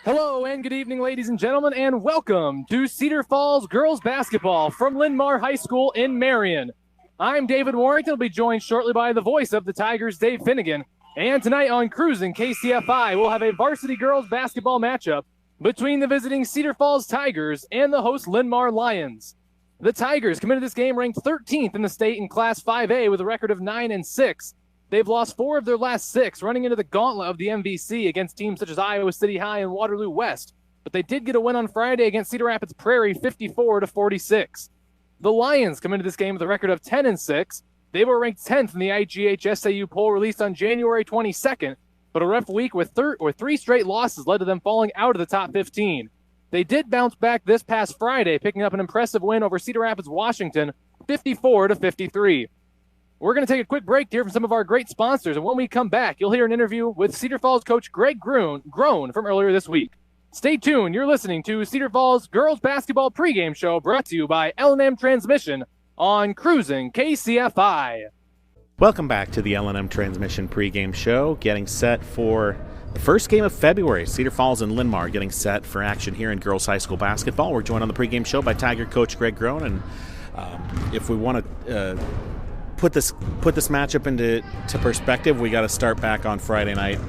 Hello and good evening, ladies and gentlemen, and welcome to Cedar Falls girls basketball from Linn-Mar High School in Marion. I'm David Warrington. I'll be joined shortly by the voice of the Tigers, Dave Finnegan. And tonight on Cruisin KCFI, we'll have a varsity girls basketball matchup between the visiting Cedar Falls Tigers and the host Linn-Mar Lions. The Tigers come into this game ranked 13th in the state in Class 5A with a record of 9-6. They've lost 4 of their last 6, running into the gauntlet of the MVC against teams such as Iowa City High and Waterloo West. But they did get a win on Friday against Cedar Rapids Prairie, 54-46. The Lions come into this game with a record of 10-6. They were ranked 10th in the IGH SAU poll released on January 22nd, but a rough week with 3 straight losses led to them falling out of the top 15. They did bounce back this past Friday, picking up an impressive win over Cedar Rapids, Washington, 54-53. We're going to take a quick break here from some of our great sponsors, and when we come back, you'll hear an interview with Cedar Falls coach Greg Groen from earlier this week. Stay tuned. You're listening to Cedar Falls girls basketball pregame show brought to you by L&M Transmission on Cruisin KCFI. Welcome back to the L&M Transmission pregame show, getting set for the first game of February. Cedar Falls and Linn-Mar getting set for action here in girls high school basketball. We're joined on the pregame show by Tiger coach Greg Groen, and if we want to put this matchup into perspective, we got to start back on Friday night.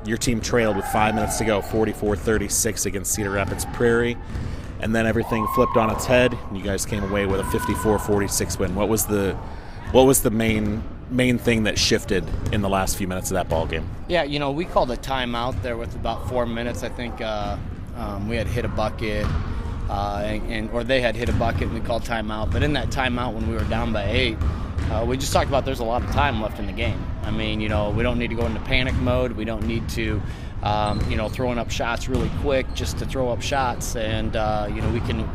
Your team trailed with 5 minutes to go, 44-36 against Cedar Rapids Prairie, and then everything flipped on its head, and you guys came away with a 54-46 win. What was the main thing that shifted in the last few minutes of that ball game? Yeah, we called a timeout there with about 4 minutes. I think we had hit a bucket. Or they had hit a bucket and we called timeout. But in that timeout when we were down by 8, we just talked about there's a lot of time left in the game. I mean, we don't need to go into panic mode. We don't need to, throwing up shots really quick just to throw up shots. And, we can,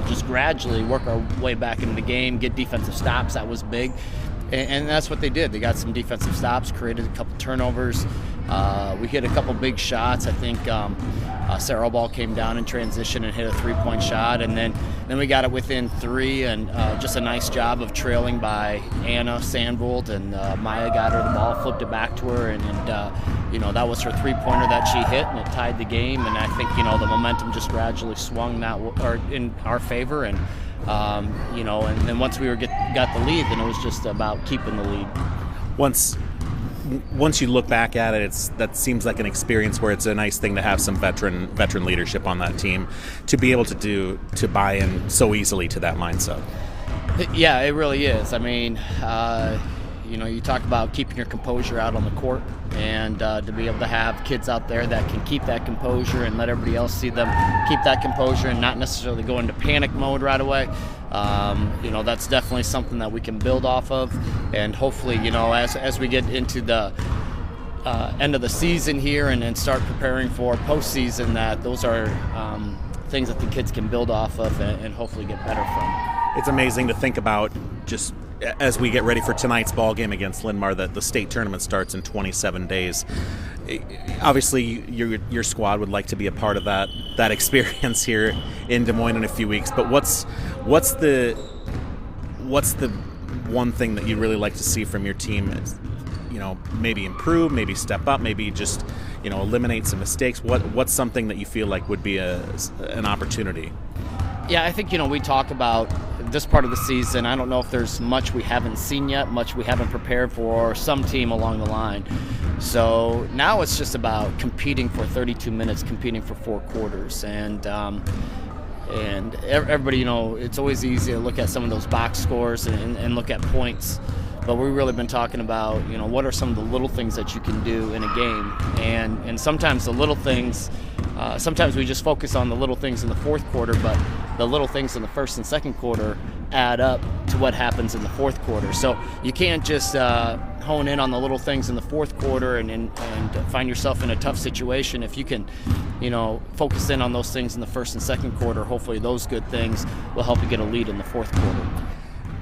just gradually work our way back into the game, get defensive stops. That was big. And that's what they did. They got some defensive stops, created a couple turnovers. We hit a couple big shots. I think Sarah Ball came down in transition and hit a 3-point shot, and then we got it within 3, and just a nice job of trailing by Anna Sandville, and Maya got her the ball, flipped it back to her, and that was her 3-pointer that she hit, and it tied the game. And I think the momentum just gradually swung in our favor, and and then once we got the lead, then it was just about keeping the lead. Once you look back at it, that seems like an experience where it's a nice thing to have some veteran leadership on that team to be able to buy in so easily to that mindset. Yeah, it really is. I mean, you talk about keeping your composure out on the court, and to be able to have kids out there that can keep that composure and let everybody else see them keep that composure and not necessarily go into panic mode right away. That's definitely something that we can build off of, and hopefully, as we get into the end of the season here and start preparing for postseason, that those are things that the kids can build off of and hopefully get better from. It's amazing to think about, just as we get ready for tonight's ball game against Linn-Mar, that the state tournament starts in 27 days. Obviously, your squad would like to be a part of that experience here in Des Moines in a few weeks. But what's the one thing that you'd really like to see from your team? Maybe improve, maybe step up, maybe just eliminate some mistakes. What's something that you feel like would be an opportunity? Yeah, I think, we talk about this part of the season. I don't know if there's much we haven't seen yet, much we haven't prepared for some team along the line. So now it's just about competing for 32 minutes, competing for 4 quarters. And everybody, it's always easy to look at some of those box scores and look at points. But we've really been talking about, what are some of the little things that you can do in a game. And sometimes the little things, sometimes we just focus on the little things in the fourth quarter, but the little things in the first and second quarter add up to what happens in the fourth quarter. So you can't just hone in on the little things in the fourth quarter and find yourself in a tough situation. If you can, focus in on those things in the first and second quarter, hopefully those good things will help you get a lead in the fourth quarter.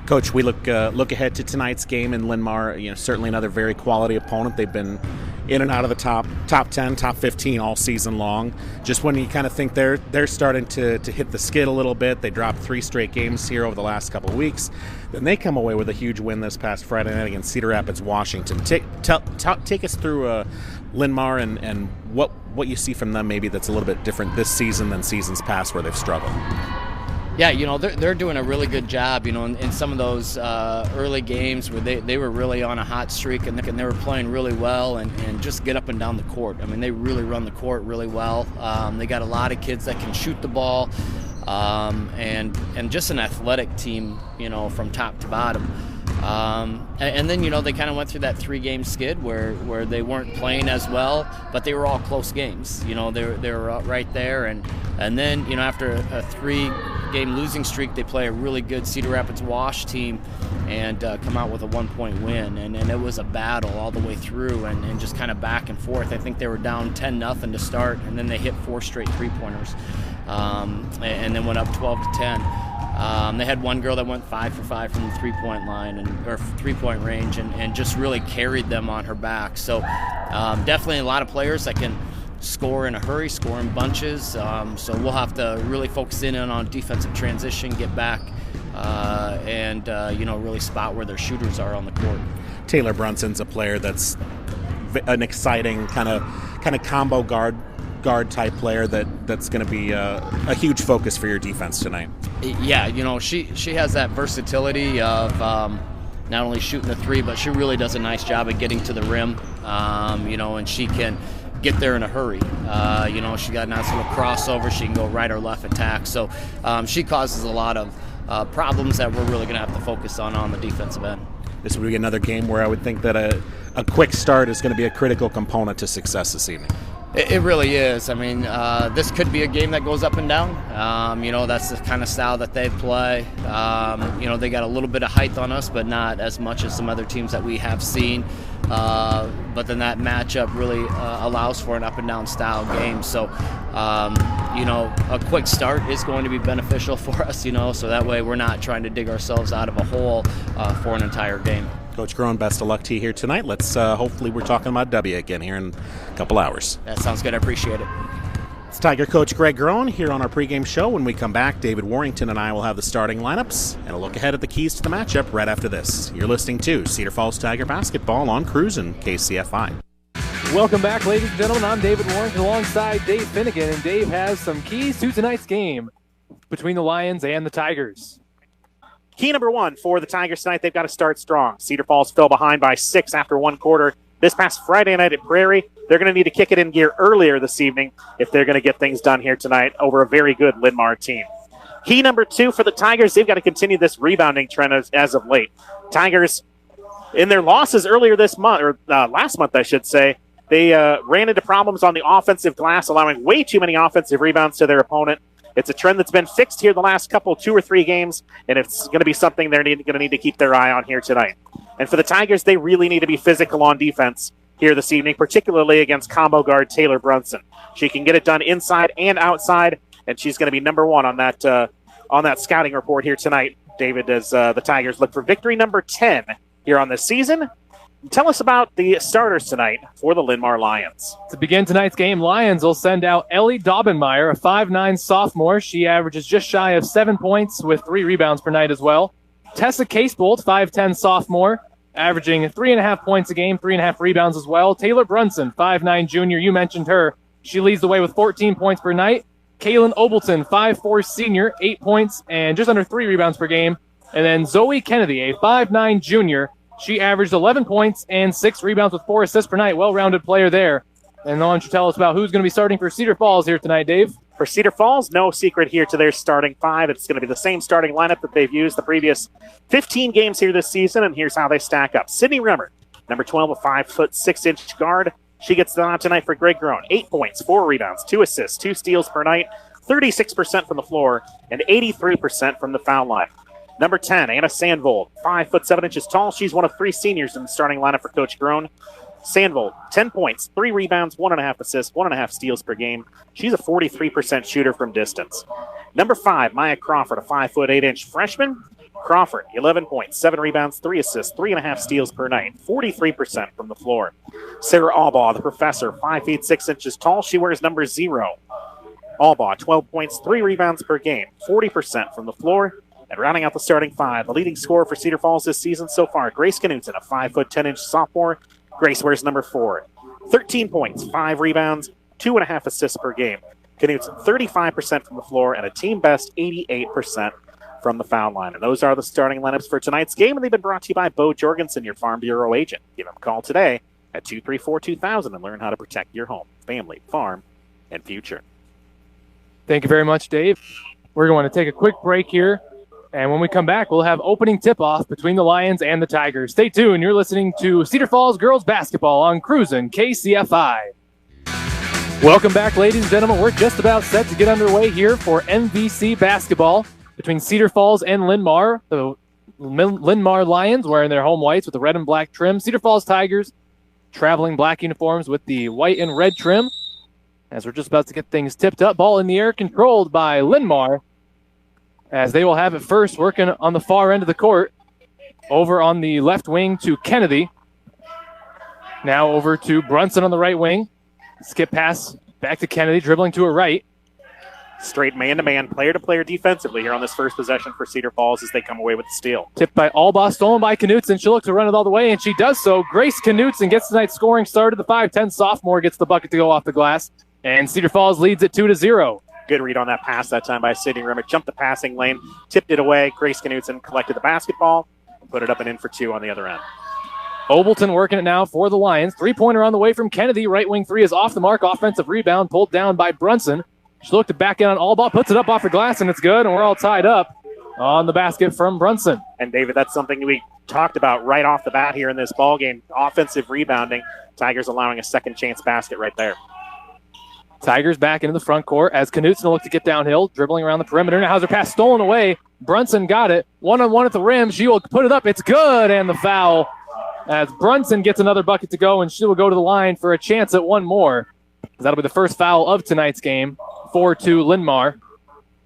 Coach, we look ahead to tonight's game in Linn-Mar. Certainly another very quality opponent. They've been in and out of the top 10, top 15 all season long. Just when you kind of think they're starting to hit the skid a little bit, they dropped 3 straight games here over the last couple of weeks. Then they come away with a huge win this past Friday night against Cedar Rapids, Washington. Take us through Linn-Mar and what you see from them maybe that's a little bit different this season than seasons past where they've struggled. Yeah, they're doing a really good job, in some of those early games where they were really on a hot streak and they were playing really well and just get up and down the court. I mean, they really run the court really well. They got a lot of kids that can shoot the ball and just an athletic team, from top to bottom. And then, they kind of went through that 3-game skid where they weren't playing as well, but they were all close games. They were right there. And then, after a 3-game losing streak, they play a really good Cedar Rapids Wash team and come out with a 1-point win. And it was a battle all the way through and just kind of back and forth. I think they were down 10-0 to start, and then they hit 4 straight 3-pointers and then went up 12-10. They had one girl that went 5 for 5 from the 3-point line or 3-point range and just really carried them on her back. So definitely a lot of players that can score in a hurry, score in bunches. So we'll have to really focus in on defensive transition, get back, and really spot where their shooters are on the court. Taylor Brunson's a player that's an exciting kind of combo guard type player that's going to be a huge focus for your defense tonight. Yeah, she has that versatility of not only shooting the 3, but she really does a nice job of getting to the rim, and she can get there in a hurry. She got a nice little crossover. She can go right or left attack. So she causes a lot of problems that we're really going to have to focus on the defensive end. This would be another game where I would think that a quick start is going to be a critical component to success this evening. It really is. I mean, this could be a game that goes up and down. That's the kind of style that they play. They got a little bit of height on us, but not as much as some other teams that we have seen. But then that matchup really allows for an up and down style game. So, a quick start is going to be beneficial for us, so that way we're not trying to dig ourselves out of a hole for an entire game. Coach Groen, best of luck to you here tonight. Let's hopefully we're talking about W again here in a couple hours. That sounds good. I appreciate it. It's Tiger coach Greg Groen here on our pregame show. When we come back, David Warrington and I will have the starting lineups and a look ahead at the keys to the matchup right after this. You're listening to Cedar Falls Tiger Basketball on Cruisin KCFI. Welcome back, ladies and gentlemen. I'm David Warrington alongside Dave Finnegan, and Dave has some keys to tonight's game between the Lions and the Tigers. Key number 1 for the Tigers tonight, they've got to start strong. Cedar Falls fell behind by 6 after one quarter this past Friday night at Prairie. They're going to need to kick it in gear earlier this evening if they're going to get things done here tonight over a very good Linn-Mar team. Key number 2 for the Tigers, they've got to continue this rebounding trend as of late. Tigers, in their losses earlier this month, or last month I should say, they ran into problems on the offensive glass, allowing way too many offensive rebounds to their opponent. It's a trend that's been fixed here the last 2 or 3 games, and it's going to be something they're going to need to keep their eye on here tonight. And for the Tigers, they really need to be physical on defense here this evening, particularly against combo guard Taylor Brunson. She can get it done inside and outside, and she's going to be number 1 on that scouting report here tonight, David, as the Tigers look for victory number 10 here on this season. Tell us about the starters tonight for the Linn-Mar Lions. To begin tonight's game, Lions will send out Ellie Daubenmeyer, a 5'9 sophomore. She averages just shy of 7 points with 3 rebounds per night as well. Tessa Casebolt, 5'10 sophomore, averaging 3.5 points a game, 3.5 rebounds as well. Taylor Brunson, 5'9 junior. You mentioned her. She leads the way with 14 points per night. Kaylin Obleton, 5'4 senior, 8 points and just under 3 rebounds per game. And then Zoe Kennedy, a 5'9 junior. She averaged 11 points and 6 rebounds with 4 assists per night. Well-rounded player there. And why don't you tell us about who's going to be starting for Cedar Falls here tonight, Dave? For Cedar Falls, no secret here to their starting 5. It's going to be the same starting lineup that they've used the previous 15 games here this season, and here's how they stack up. Sydney Remmer, number 12, a 5'6" guard. She gets on tonight for Greg Groen. 8 points, 4 rebounds, 2 assists, 2 steals per night, 36% from the floor, and 83% from the foul line. Number 10, Anna Sandville, 5'7" tall. She's one of 3 seniors in the starting lineup for Coach Groen. Sandville, 10 points, 3 rebounds, 1.5 assists, 1.5 steals per game. She's a 43% shooter from distance. Number 5, Maya Crawford, a 5'8" freshman. Crawford, 11 points, 7 rebounds, 3 assists, 3.5 steals per night, 43% from the floor. Sarah Albaugh, the professor, 5 feet 6 inches tall. She wears number 0. Albaugh, 12 points, 3 rebounds per game, 40% from the floor. And rounding out the starting 5, the leading scorer for Cedar Falls this season so far, Grace Knutson, a 5'10" sophomore. Grace wears number 4. 13 points, 5 rebounds, 2.5 assists per game. Knutson 35% from the floor and a team best 88% from the foul line. And those are the starting lineups for tonight's game, and they've been brought to you by Bo Jorgensen, your Farm Bureau agent. Give him a call today at 234-2000 and learn how to protect your home, family, farm, and future. Thank you very much, Dave. We're going to take a quick break here, and when we come back, we'll have opening tip-off between the Lions and the Tigers. Stay tuned. You're listening to Cedar Falls Girls Basketball on Cruisin KCFI. Welcome back, ladies and gentlemen. We're just about set to get underway here for MVC basketball between Cedar Falls and Linn-Mar. The Linn-Mar Lions wearing their home whites with the red and black trim. Cedar Falls Tigers traveling black uniforms with the white and red trim. As we're just about to get things tipped up, ball in the air controlled by Linn-Mar, as they will have it first, working on the far end of the court. Over on the left wing to Kennedy. Now over to Brunson on the right wing. Skip pass back to Kennedy, dribbling to her right. Straight man-to-man, player-to-player defensively here on this first possession for Cedar Falls as they come away with the steal. Tipped by Albaugh, stolen by Knutson. She'll look to run it all the way, and she does so. Grace Knutson gets tonight's scoring started. The 5'10 sophomore gets the bucket to go off the glass, and Cedar Falls leads it 2-0. Good read on that pass that time by Sydney Rimmer. Jumped the passing lane, tipped it away. Grace Knutson collected the basketball, put it up and in for 2 on the other end. Obleton working it now for the Lions. Three-pointer on the way from Kennedy. Right wing three is off the mark. Offensive rebound pulled down by Brunson. She looked to back in on Albaugh, puts it up off the glass, and it's good, and we're all tied up on the basket from Brunson. And, David, that's something we talked about right off the bat here in this ballgame. Offensive rebounding. Tigers allowing a second chance basket right there. Tigers back into the front court as Knutson will look to get downhill, dribbling around the perimeter. Now has her pass stolen away. Brunson got it. One-on-one at the rim. She will put it up. It's good, and the foul as Brunson gets another bucket to go, and she will go to the line for a chance at one more. That'll be the first foul of tonight's game. 4-2 Linn-Mar,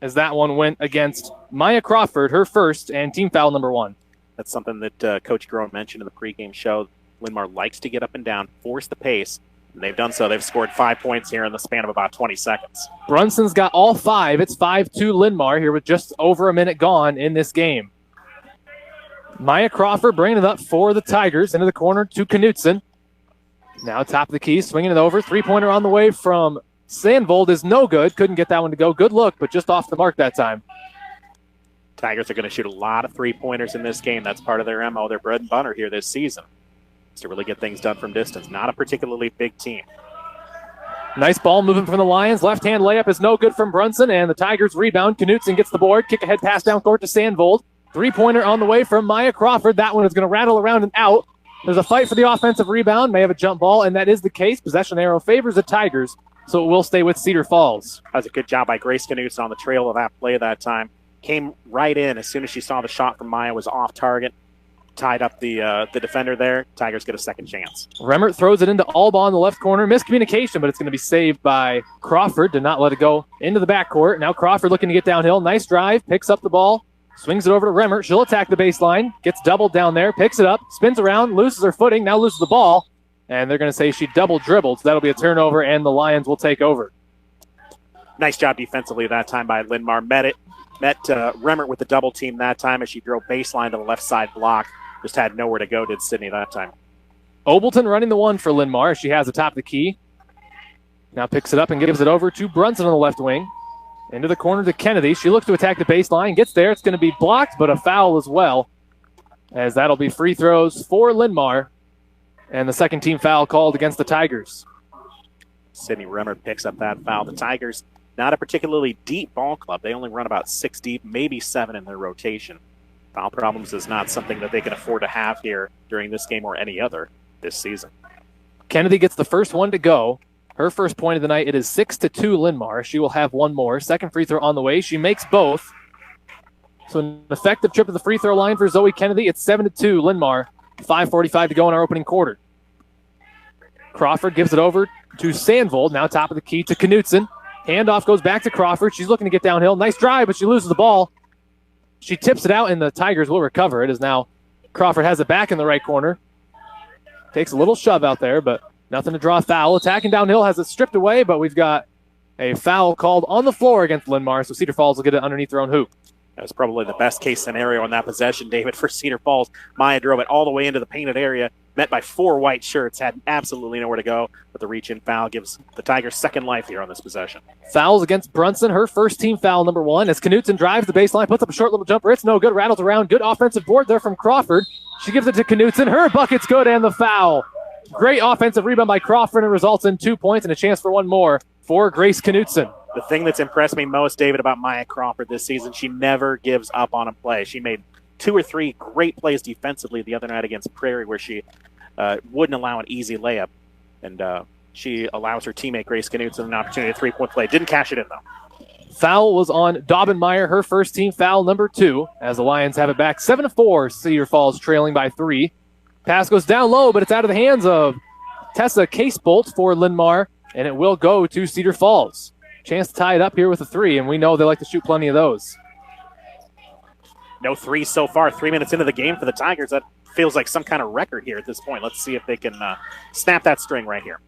as that one went against Maya Crawford, her first, and team foul number 1. That's something that Coach Groen mentioned in the pregame show. Linn-Mar likes to get up and down, force the pace, and they've done so. They've scored 5 points here in the span of about 20 seconds. Brunson's got all 5. It's 5-2 Linn-Mar here with just over a minute gone in this game. Maya Crawford bringing it up for the Tigers into the corner to Knutson. Now top of the key, swinging it over. Three-pointer on the way from Sandville is no good. Couldn't get that one to go. Good look, but just off the mark that time. Tigers are going to shoot a lot of three-pointers in this game. That's part of their MO, their bread and butter here this season, is to really get things done from distance. Not a particularly big team. Nice ball moving from the Lions. Left-hand layup is no good from Brunson, and the Tigers rebound. Knutson gets the board. Kick ahead pass down court to Sandville. Three-pointer on the way from Maya Crawford. That one is going to rattle around and out. There's a fight for the offensive rebound. May have a jump ball, and that is the case. Possession arrow favors the Tigers, so it will stay with Cedar Falls. That was a good job by Grace Knutson on the trail of that play that time. Came right in as soon as she saw the shot from Maya was off target. Tied up the defender there. Tigers get a second chance. Remmert throws it into Albaugh in the left corner. Miscommunication, but it's going to be saved by Crawford. Did not let it go into the backcourt. Now Crawford looking to get downhill. Nice drive. Picks up the ball. Swings it over to Remmert. She'll attack the baseline. Gets doubled down there. Picks it up. Spins around. Loses her footing. Now loses the ball. And they're going to say she double dribbled. So that'll be a turnover, and the Lions will take over. Nice job defensively that time by Linn-Mar. Met Remmert with the double team that time as she drove baseline to the left side block. Just had nowhere to go, did Sydney that time. Obleton running the one for Linn-Mar. She has the top of the key. Now picks it up and gives it over to Brunson on the left wing. Into the corner to Kennedy. She looks to attack the baseline. Gets there. It's going to be blocked, but a foul as well, as that'll be free throws for Linn-Mar. And the second team foul called against the Tigers. Sydney Remmert picks up that foul. The Tigers, not a particularly deep ball club. They only run about 6 deep, maybe 7 in their rotation. Foul problems is not something that they can afford to have here during this game or any other this season. Kennedy gets the first one to go. Her first point of the night. It is 6-2 Linn-Mar. She will have one more. Second free throw on the way. She makes both. So an effective trip to the free throw line for Zoe Kennedy. It's 7-2 Linn-Mar. 5:45 to go in our opening quarter. Crawford gives it over to Sandville. Now top of the key to Knutson. Handoff goes back to Crawford. She's looking to get downhill. Nice drive, but she loses the ball. She tips it out, and the Tigers will recover it as now Crawford has it back in the right corner. Takes a little shove out there, but nothing to draw a foul. Attacking downhill has it stripped away, but we've got a foul called on the floor against Linn-Mar, so Cedar Falls will get it underneath their own hoop. That was probably the best case scenario on that possession, David, for Cedar Falls. Maya drove it all the way into the painted area, met by 4 white shirts, had absolutely nowhere to go, but the reach-in foul gives the Tigers second life here on this possession. Fouls against Brunson, her first team foul, number 1, as Knutson drives the baseline, puts up a short little jumper. It's no good, rattles around. Good offensive board there from Crawford. She gives it to Knutson. Her bucket's good, and the foul. Great offensive rebound by Crawford, and results in 2 points and a chance for one more for Grace Knutson. The thing that's impressed me most, David, about Maya Crawford this season, she never gives up on a play. She made 2 or 3 great plays defensively the other night against Prairie, where she wouldn't allow an easy layup. And she allows her teammate Grace Knutson an opportunity to 3-point play. Didn't cash it in, though. Foul was on Daubenmeyer, her first team foul, number 2, as the Lions have it back 7-4. Cedar Falls trailing by 3. Pass goes down low, but it's out of the hands of Tessa Casebolt for Linn-Mar, and it will go to Cedar Falls. Chance to tie it up here with a 3, and we know they like to shoot plenty of those. No 3 so far. 3 minutes into the game for the Tigers. That feels like some kind of record here at this point. Let's see if they can snap that string right here.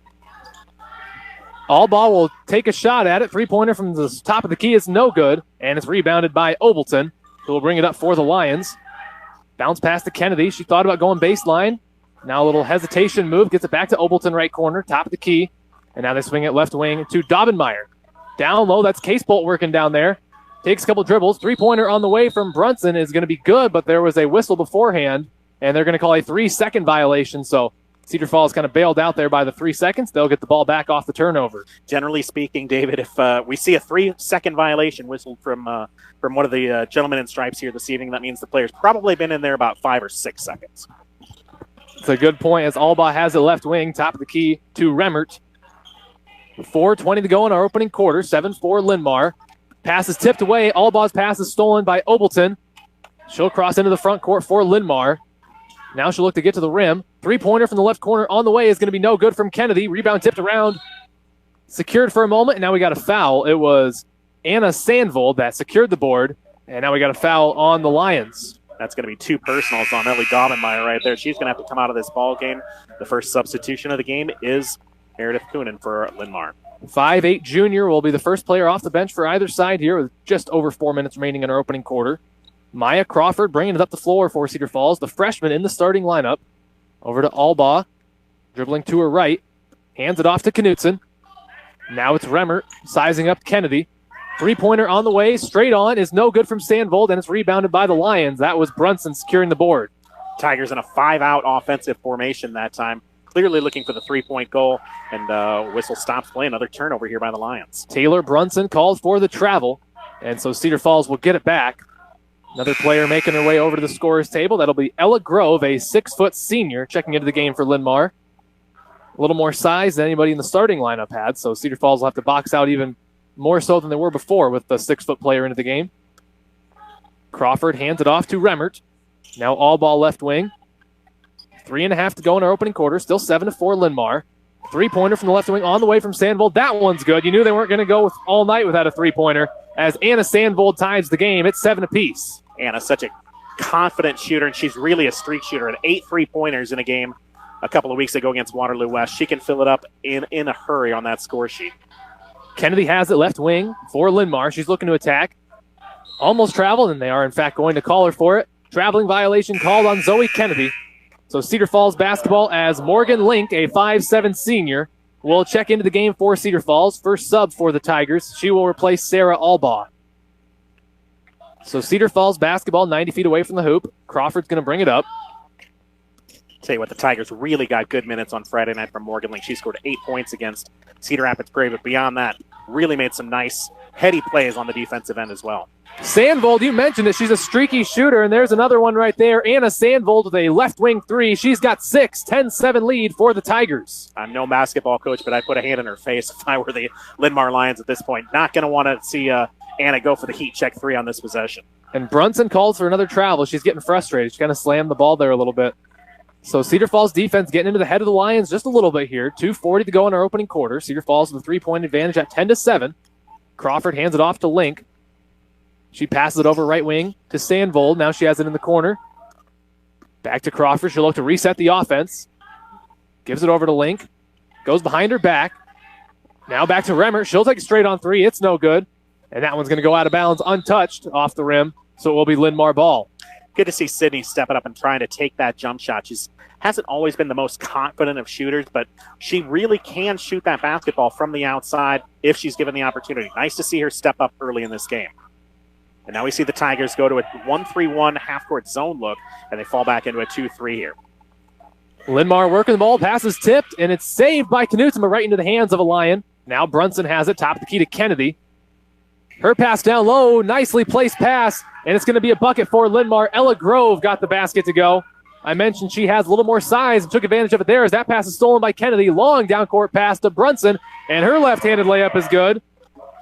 Allball will take a shot at it. 3-pointer from the top of the key is no good, and it's rebounded by Obleton, who will bring it up for the Lions. Bounce pass to Kennedy. She thought about going baseline. Now a little hesitation move. Gets it back to Obleton, right corner, top of the key. And now they swing it left wing to Daubenmeyer. Down low, that's Casebolt working down there. Takes a couple dribbles. 3-pointer on the way from Brunson is going to be good, but there was a whistle beforehand, and they're going to call a 3-second violation. So Cedar Falls kind of bailed out there by the 3 seconds. They'll get the ball back off the turnover. Generally speaking, David, if we see a 3-second violation whistled from one of the gentlemen in stripes here this evening, that means the player's probably been in there about 5 or 6 seconds. It's a good point as Alba has it left wing, top of the key to Remmert. 4:20 to go in our opening quarter. 7-4 Linn-Mar. Pass is tipped away. Alba's pass is stolen by Obleton. She'll cross into the front court for Linn-Mar. Now she'll look to get to the rim. 3-pointer from the left corner on the way is going to be no good from Kennedy. Rebound tipped around. Secured for a moment, and now we got a foul. It was Anna Sandville that secured the board, and now we got a foul on the Lions. That's going to be 2 personals on Ellie Daubenmeyer right there. She's going to have to come out of this ball game. The first substitution of the game is Meredith Coonan for Linn-Mar. 5'8" junior will be the first player off the bench for either side here with just over 4 minutes remaining in our opening quarter. Maya Crawford bringing it up the floor for Cedar Falls, the freshman in the starting lineup. Over to Alba, dribbling to her right. Hands it off to Knutson. Now it's Remmert sizing up Kennedy. 3-pointer on the way, straight on, is no good from Sandvold, and it's rebounded by the Lions. That was Brunson securing the board. Tigers in a 5-out offensive formation that time. Clearly looking for the 3-point goal, and whistle stops play. Another turnover here by the Lions. Taylor Brunson called for the travel, and so Cedar Falls will get it back. Another player making her way over to the scorer's table. That'll be Ella Grove, a 6-foot senior, checking into the game for Linn-Mar. A little more size than anybody in the starting lineup had, so Cedar Falls will have to box out even more so than they were before with the 6-foot player into the game. Crawford hands it off to Remmert. Now all ball left wing. 3.5 to go in our opening quarter. Still 7-4 Linn-Mar. 3-pointer from the left wing on the way from Sandvold. That one's good. You knew they weren't going to go all night without a 3-pointer as Anna Sandvold ties the game. It's 7 apiece. Anna's such a confident shooter, and she's really a streak shooter. And 8 3-pointers in a game a couple of weeks ago against Waterloo West. She can fill it up in a hurry on that score sheet. Kennedy has it left wing for Linn-Mar. She's looking to attack. Almost traveled, and they are, in fact, going to call her for it. Traveling violation called on Zoe Kennedy. So Cedar Falls basketball as Morgan Link, a 5'7" senior, will check into the game for Cedar Falls. First sub for the Tigers. She will replace Sarah Albaugh. So Cedar Falls basketball 90 feet away from the hoop. Crawford's going to bring it up. Tell you what, the Tigers really got good minutes on Friday night from Morgan Link. She scored 8 points against Cedar Rapids Prairie, but beyond that, really made some nice, heady plays on the defensive end as well. Sandvold, you mentioned it. She's a streaky shooter, and there's another one right there. Anna Sandvold with a left wing 3. She's got 6, 10-7 lead for the Tigers. I'm no basketball coach, but I'd put a hand in her face if I were the Linn-Mar Lions at this point. Not going to want to see Anna go for the heat check 3 on this possession. And Brunson calls for another travel. She's getting frustrated. She kind of slammed the ball there a little bit. So Cedar Falls defense getting into the head of the Lions just a little bit here. 2:40 to go in our opening quarter. Cedar Falls with a 3-point advantage at 10-7. Crawford hands it off to Link. She passes it over right wing to Sandvold. Now she has it in the corner. Back to Crawford. She'll look to reset the offense. Gives it over to Link. Goes behind her back. Now back to Remmert. She'll take it straight on 3. It's no good. And that one's going to go out of bounds untouched off the rim. So it will be Linn-Mar ball. Good to see Sydney stepping up and trying to take that jump shot. She hasn't always been the most confident of shooters, but she really can shoot that basketball from the outside if she's given the opportunity. Nice to see her step up early in this game. And now we see the Tigers go to a 1-3-1 half-court zone look, and they fall back into a 2-3 here. Linn-Mar working the ball, pass is tipped, and it's saved by Knutson, but right into the hands of a Lion. Now Brunson has it, top of the key to Kennedy. Her pass down low, nicely placed pass, and it's going to be a bucket for Linn-Mar. Ella Grove got the basket to go. I mentioned she has a little more size and took advantage of it there as that pass is stolen by Kennedy. Long down court pass to Brunson, and her left-handed layup is good.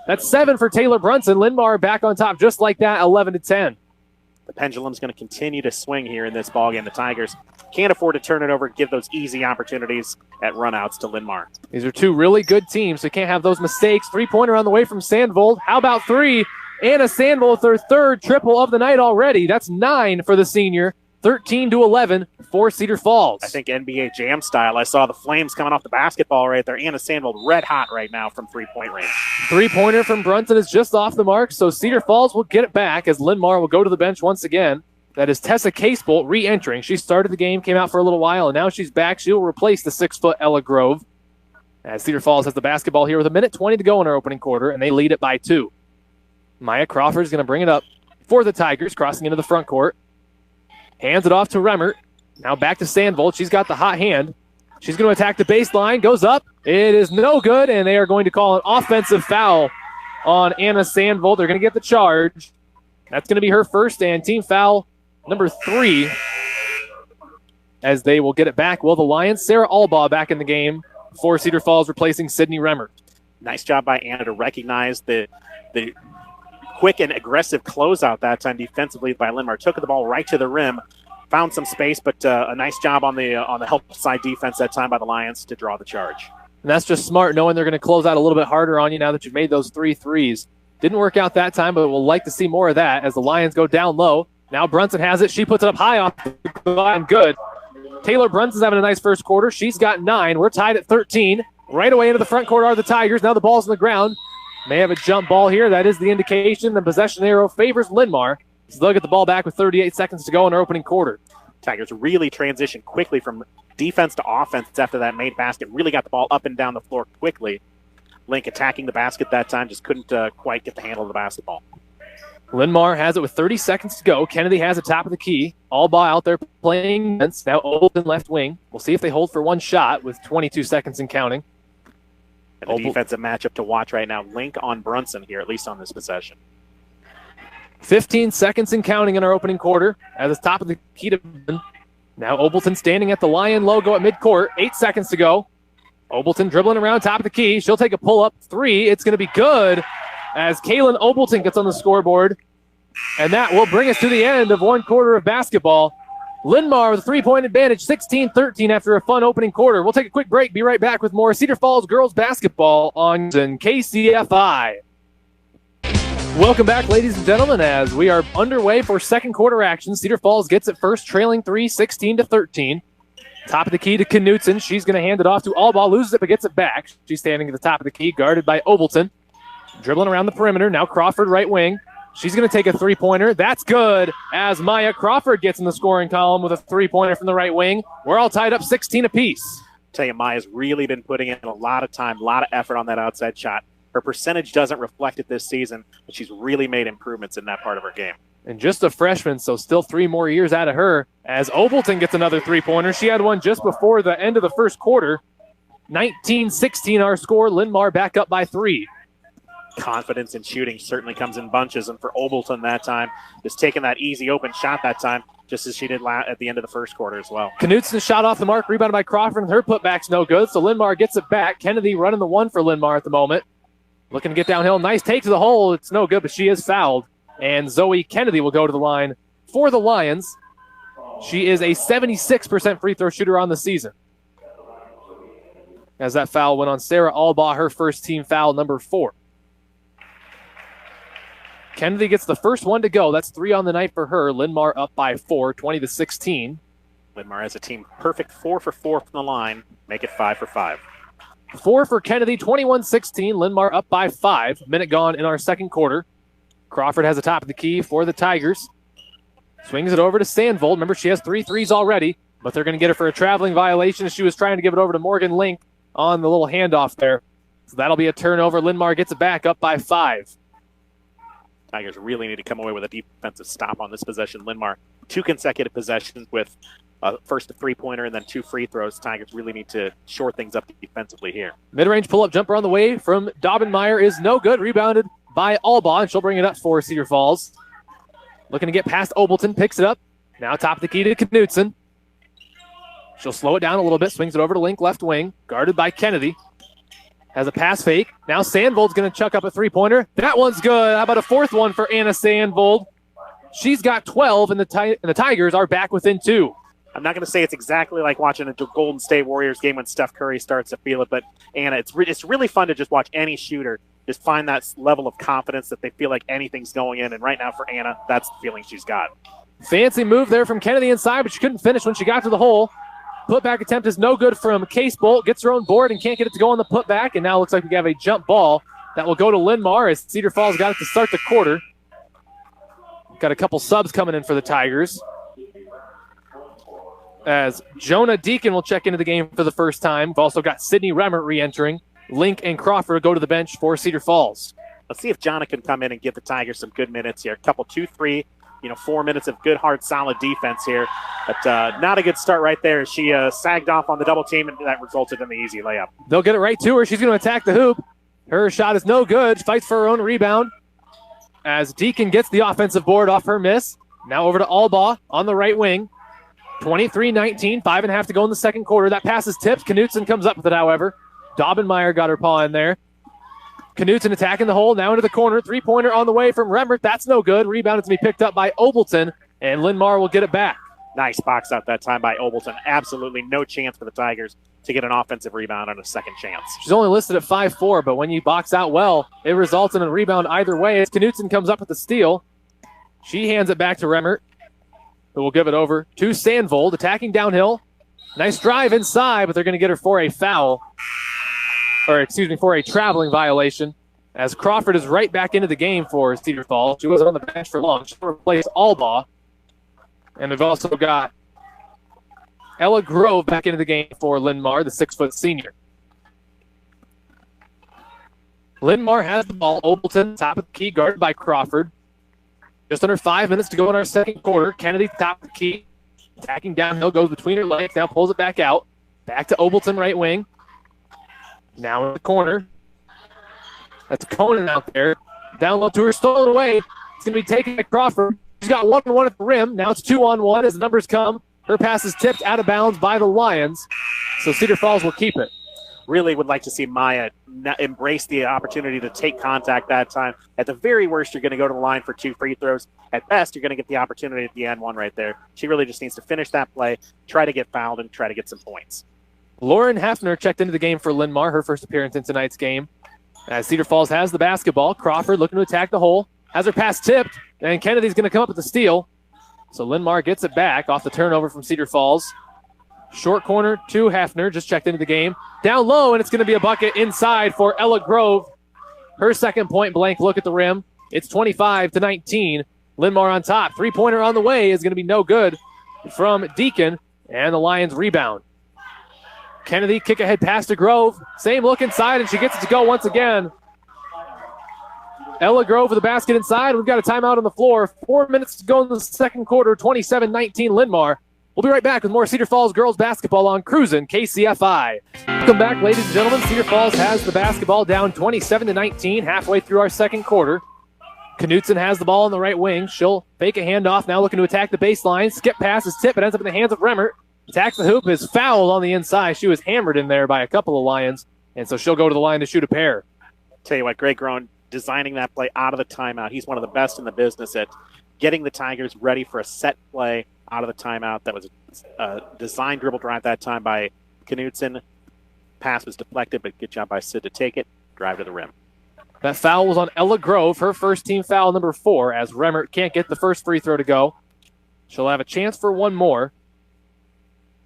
That's 7 for Taylor Brunson. Linn-Mar back on top just like that, 11-10. The pendulum's going to continue to swing here in this ballgame. The Tigers can't afford to turn it over and give those easy opportunities at runouts to Linn-Mar. These are two really good teams, so you can't have those mistakes. Three-pointer on the way from Sandville. How about three? Anna Sandville with her third triple of the night already. That's 9 for the senior. 13-11 for Cedar Falls. I think NBA Jam style. I saw the flames coming off the basketball right there. Anna Sandville red hot right now from three-point range. Three-pointer from Brunson is just off the mark, so Cedar Falls will get it back as Linn-Mar will go to the bench once again. That is Tessa Casebolt re-entering. She started the game, came out for a little while, and now she's back. She will replace the 6-foot Ella Grove. As Cedar Falls has the basketball here with 1:20 to go in our opening quarter, and they lead it by 2. Maya Crawford is going to bring it up for the Tigers, crossing into the front court. Hands it off to Remmert. Now back to Sandville. She's got the hot hand. She's going to attack the baseline. Goes up. It is no good, and they are going to call an offensive foul on Anna Sandville. They're going to get the charge. That's going to be her first and team foul number 3 as they will get it back. Well, the Lions, Sarah Albaugh back in the game for Cedar Falls, replacing Sydney Remmert. Nice job by Anna to recognize the quick and aggressive closeout that time defensively by Linn-Mar. Took the ball right to the rim, found some space, but a nice job on the help side defense that time by the Lions to draw the charge. And that's just smart, knowing they're going to close out a little bit harder on you now that you've made those 3 threes. Didn't work out that time, but we'll like to see more of that as the Lions go down low. Now Brunson has it. She puts it up high off the line. Good. Taylor Brunson's having a nice first quarter. She's got 9. We're tied at 13. Right away into the front court are the Tigers. Now the ball's on the ground. May have a jump ball here. That is the indication. The possession arrow favors Linn-Mar. So they'll get the ball back with 38 seconds to go in our opening quarter. Tigers really transitioned quickly from defense to offense after that made basket. Really got the ball up and down the floor quickly. Link attacking the basket that time, just couldn't quite get the handle of the basketball. Linn-Mar has it with 30 seconds to go. Kennedy has it top of the key. Albaugh out there playing defense. Now Olden left wing. We'll see if they hold for one shot with 22 seconds and counting. And the defensive matchup to watch right now, Link on Brunson here, at least on this possession. 15 seconds and counting in our opening quarter. At the top of the key to now Obleton standing at the Lion logo at midcourt. 8 seconds to go. Obleton dribbling around top of the key. She'll take a pull-up 3. It's going to be good as Kaylin Obleton gets on the scoreboard. And that will bring us to the end of one quarter of basketball. Linn-Mar with a 3-point advantage, 16-13 after a fun opening quarter. We'll take a quick break, be right back with more Cedar Falls girls basketball on KCFI. Welcome back, ladies and gentlemen, as we are underway for second quarter action. Cedar Falls gets it first, trailing 3, 16-13. Top of the key to Knutson. She's going to hand it off to Albaugh, loses it, but gets it back. She's standing at the top of the key, guarded by Obleton. Dribbling around the perimeter. Now Crawford, right wing. She's going to take a three-pointer. That's good as Maya Crawford gets in the scoring column with a three-pointer from the right wing. We're all tied up 16 apiece. Tell you, Maya's really been putting in a lot of time, a lot of effort on that outside shot. Her percentage doesn't reflect it this season, but she's really made improvements in that part of her game. And just a freshman, so still 3 more years out of her as Obleton gets another three-pointer. She had one just before the end of the first quarter. 19-16 our score. Linn-Mar back up by 3. Confidence in shooting certainly comes in bunches, and for Obleton that time, just taking that easy open shot that time, just as she did at the end of the first quarter as well. Knutson shot off the mark, rebounded by Crawford, and her putback's no good, so Linn-Mar gets it back. Kennedy running the 1 for Linn-Mar at the moment. Looking to get downhill. Nice take to the hole. It's no good, but she is fouled. And Zoe Kennedy will go to the line for the Lions. She is a 76% free throw shooter on the season. As that foul went on Sarah Albaugh, her first team foul, number 4. Kennedy gets the first one to go. That's 3 on the night for her. Linn-Mar up by 4, 20-16. Linn-Mar has a team perfect 4 for 4 from the line. Make it 5 for 5. 4 for Kennedy, 21-16. Linn-Mar up by 5. Minute gone in our second quarter. Crawford has the top of the key for the Tigers. Swings it over to Sandville. Remember, she has 3 threes already, but they're going to get her for a traveling violation. She was trying to give it over to Morgan Link on the little handoff there. So that'll be a turnover. Linn-Mar gets it back up by 5. Tigers really need to come away with a defensive stop on this possession. Linn-Mar, 2 consecutive possessions with first a three-pointer and then 2 free throws. Tigers really need to shore things up defensively here. Mid-range pull-up jumper on the way from Daubenmeyer is no good. Rebounded by Albaugh, and she'll bring it up for Cedar Falls. Looking to get past Obleton, picks it up. Now top of the key to Knutson. She'll slow it down a little bit, swings it over to Link, left wing, guarded by Kennedy. Has a pass fake. Now Sandvold's going to chuck up a three-pointer. That one's good. How about a 4th one for Anna Sandvold? She's got 12, and the Tigers are back within 2. I'm not going to say it's exactly like watching a Golden State Warriors game when Steph Curry starts to feel it, but Anna, it's really fun to just watch any shooter just find that level of confidence that they feel like anything's going in, and right now for Anna, that's the feeling she's got. Fancy move there from Kennedy inside, but she couldn't finish when she got to the hole. Putback attempt is no good from Case Bolt. Gets her own board and can't get it to go on the putback, and now looks like we have a jump ball that will go to Linn-Mar as Cedar Falls got it to start the quarter. Got a couple subs coming in for the Tigers, as Jonah Deacon will check into the game for the first time. We've also got Sydney Remmert re-entering. Link and Crawford go to the bench for Cedar Falls. Let's see if Jonna can come in and give the Tigers some good minutes here. A couple 2-3, 4 minutes of good, hard, solid defense here. But not a good start right there. She sagged off on the double team, and that resulted in the easy layup. They'll get it right to her. She's going to attack the hoop. Her shot is no good. She fights for her own rebound as Deacon gets the offensive board off her miss. Now over to Albaugh on the right wing. 23-19, 5.5 to go in the second quarter. That pass is tipped. Knutson comes up with it, however. Daubenmeyer got her paw in there. Knutson attacking the hole, now into the corner. Three-pointer on the way from Remmert. That's no good. Rebound is to be picked up by Obleton, and Linn-Mar will get it back. Nice box out that time by Obleton. Absolutely no chance for the Tigers to get an offensive rebound on a second chance. She's only listed at 5'4", but when you box out well, it results in a rebound either way. As Knutson comes up with the steal, she hands it back to Remmert, who will give it over to Sandvold, attacking downhill. Nice drive inside, but they're going to get her for a foul. For a traveling violation, as Crawford is right back into the game for Cedar Falls. She wasn't on the bench for long. She replaced Albaugh. And we've also got Ella Grove back into the game for Linn-Mar, the 6-foot senior. Linn-Mar has the ball. Obleton, top of the key, guarded by Crawford. Just under 5 minutes to go in our second quarter. Kennedy, top of the key, attacking downhill, goes between her legs, now pulls it back out. Back to Obleton, right wing. Now in the corner. That's Conan out there. Down low to her, stolen away. It's going to be taken by Crawford. She's got 1-on-1 at the rim. Now it's 2-on-1 as the numbers come. Her pass is tipped out of bounds by the Lions. So Cedar Falls will keep it. Really would like to see Maya embrace the opportunity to take contact that time. At the very worst, you're going to go to the line for 2 free throws. At best, you're going to get the opportunity at the end one right there. She really just needs to finish that play, try to get fouled, and try to get some points. Lauren Heffner checked into the game for Linn-Mar, her first appearance in tonight's game. As Cedar Falls has the basketball, Crawford looking to attack the hole, has her pass tipped, and Kennedy's going to come up with the steal. So Linn-Mar gets it back off the turnover from Cedar Falls. Short corner to Heffner, just checked into the game. Down low, and it's going to be a bucket inside for Ella Grove. Her second point blank look at the rim. It's 25-19. Linn-Mar on top. Three-pointer on the way is going to be no good from Deacon, and the Lions rebound. Kennedy, kick ahead pass to Grove. Same look inside, and she gets it to go once again. Ella Grove with the basket inside. We've got a timeout on the floor. 4 minutes to go in the second quarter. 27-19 Linn-Mar. We'll be right back with more Cedar Falls girls basketball on Cruisin KCFI. Welcome back, ladies and gentlemen. Cedar Falls has the basketball down 27-19 halfway through our second quarter. Knutson has the ball on the right wing. She'll fake a handoff, now looking to attack the baseline. Skip pass is tipped. It ends up in the hands of Remmert. Attacks the hoop, is fouled on the inside. She was hammered in there by a couple of Lions, and so she'll go to the line to shoot a pair. Tell you what, Greg Groen designing that play out of the timeout. He's one of the best in the business at getting the Tigers ready for a set play out of the timeout. That was a design dribble drive that time by Knutson. Pass was deflected, but good job by Sid to take it. Drive to the rim. That foul was on Ella Grove, her first team foul number 4, as Remmert can't get the first free throw to go. She'll have a chance for one more.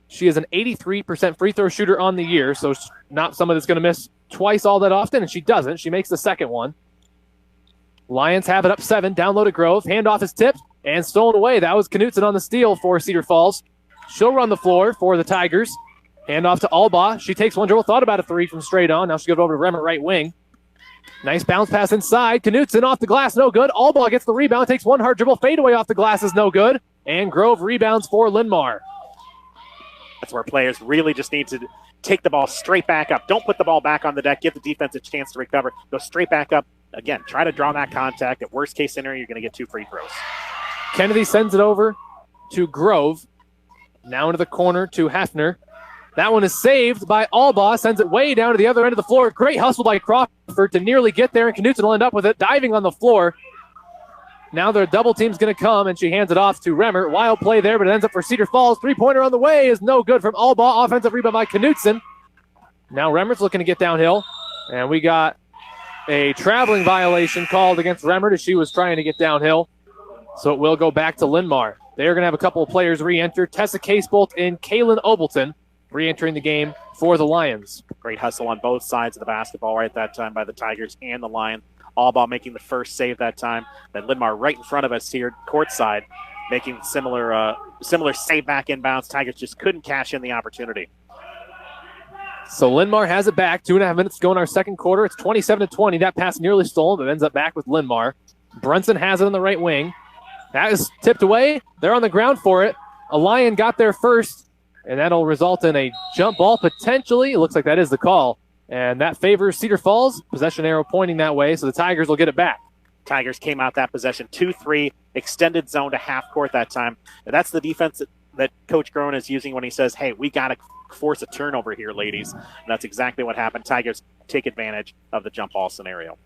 She is an 83% free throw shooter on the year, so not someone that's going to miss twice all that often, and she doesn't. She makes the second one. Lions have it up 7, down low to Grove. Handoff is tipped and stolen away. That was Knutson on the steal for Cedar Falls. She'll run the floor for the Tigers. Handoff to Albaugh. She takes one dribble, thought about a three from straight on. Now she'll give it over to Remmert right wing. Nice bounce pass inside. Knutson off the glass, no good. Albaugh gets the rebound, takes one hard dribble. Fadeaway off the glass is no good. And Grove rebounds for Linn-Mar. That's where players really just need to take the ball straight back up. Don't put the ball back on the deck. Give the defense a chance to recover. Go straight back up. Again, try to draw that contact. At worst case scenario, you're going to get 2 free throws. Kennedy sends it over to Grove. Now into the corner to Hefner. That one is saved by Albaugh. Sends it way down to the other end of the floor. Great hustle by Crawford to nearly get there, and Knutson will end up with it, diving on the floor. Now their double team's going to come, and she hands it off to Remmert. Wild play there, but it ends up for Cedar Falls. Three-pointer on the way is no good from Albaugh. Offensive rebound by Knutson. Now Remmert's looking to get downhill, and we got a traveling violation called against Remmert as she was trying to get downhill. So it will go back to Linn-Mar. They're going to have a couple of players re-enter. Tessa Casebolt and Kaylin Obleton re-entering the game for the Lions. Great hustle on both sides of the basketball right that time by the Tigers and the Lions. Albaugh making the first save that time. Then Linn-Mar right in front of us here, courtside, making similar save back inbounds. Tigers just couldn't cash in the opportunity. So Linn-Mar has it back. 2.5 minutes to go in our second quarter. It's 27-20. That pass nearly stolen, but ends up back with Linn-Mar. Brunson has it on the right wing. That is tipped away. They're on the ground for it. A Lion got there first, and that'll result in a jump ball potentially. It looks like that is the call. And that favors Cedar Falls. Possession arrow pointing that way, so the Tigers will get it back. Tigers came out that possession 2-3, extended zone to half court that time. And that's the defense that Coach Groen is using when he says, hey, we got to force a turnover here, ladies. And that's exactly what happened. Tigers take advantage of the jump ball scenario.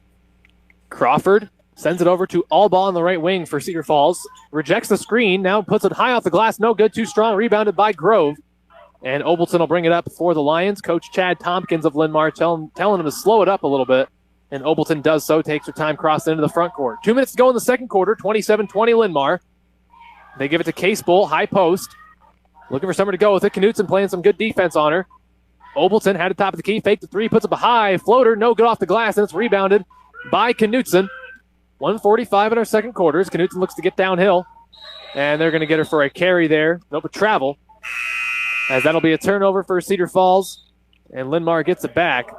Crawford sends it over to Albaugh on the right wing for Cedar Falls. Rejects the screen, now puts it high off the glass. No good, too strong. Rebounded by Grove. And Obleton will bring it up for the Lions. Coach Chad Tompkins of Linn-Mar telling him to slow it up a little bit. And Obleton does so, takes her time crossing into the front court. 2 minutes to go in the second quarter, 27-20 Linn-Mar. They give it to Casebolt, high post. Looking for somewhere to go with it. Knutson playing some good defense on her. Obleton had it top of the key, faked the three, puts up a high floater, no good off the glass, and it's rebounded by Knutson. 1:45 in our second quarter as Knutson looks to get downhill. And they're going to get her for a carry there. Nope, a travel. As that'll be a turnover for Cedar Falls. And Linn-Mar gets it back.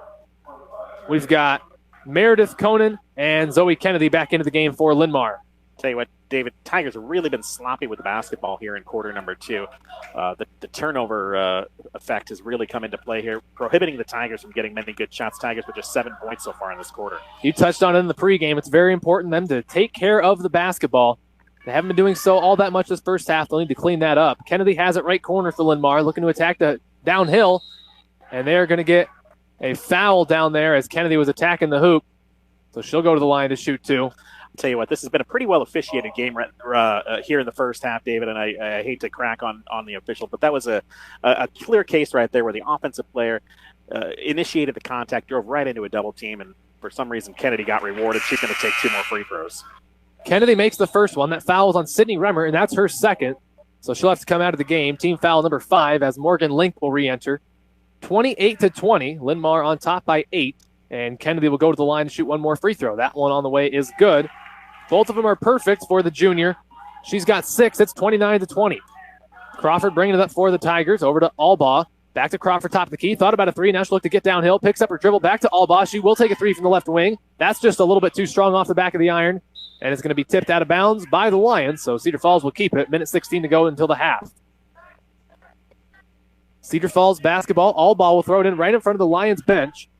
We've got Meredith Conan and Zoe Kennedy back into the game for Linn-Mar. Tell you what, David, Tigers have really been sloppy with the basketball here in quarter number 2. The turnover effect has really come into play here, prohibiting the Tigers from getting many good shots. Tigers with just 7 points so far in this quarter. You touched on it in the pregame. It's very important them to take care of the basketball. They haven't been doing so all that much this first half. They'll need to clean that up. Kennedy has it right corner for Linn-Mar, looking to attack the downhill. And they're going to get a foul down there as Kennedy was attacking the hoop. So she'll go to the line to shoot 2. I'll tell you what, this has been a pretty well officiated game here in the first half, David, and I hate to crack on the official, but that was a clear case right there where the offensive player initiated the contact, drove right into a double team, and for some reason Kennedy got rewarded. She's going to take 2 more free throws. Kennedy makes the first one. That foul is on Sydney Remmert, and that's her second. So she'll have to come out of the game. Team foul number 5 as Morgan Link will re-enter. 28-20. Linn-Mar on top by 8. And Kennedy will go to the line to shoot 1 more free throw. That one on the way is good. Both of them are perfect for the junior. She's got 6. It's 29-20. Crawford bringing it up for the Tigers. Over to Albaugh. Back to Crawford, top of the key. Thought about a 3. Now she'll look to get downhill. Picks up her dribble. Back to Albaugh. She will take a 3 from the left wing. That's just a little bit too strong off the back of the iron. And it's going to be tipped out of bounds by the Lions. So Cedar Falls will keep it. Minute 16 to go until the half. Cedar Falls basketball. Albaugh will throw it in right in front of the Lions bench.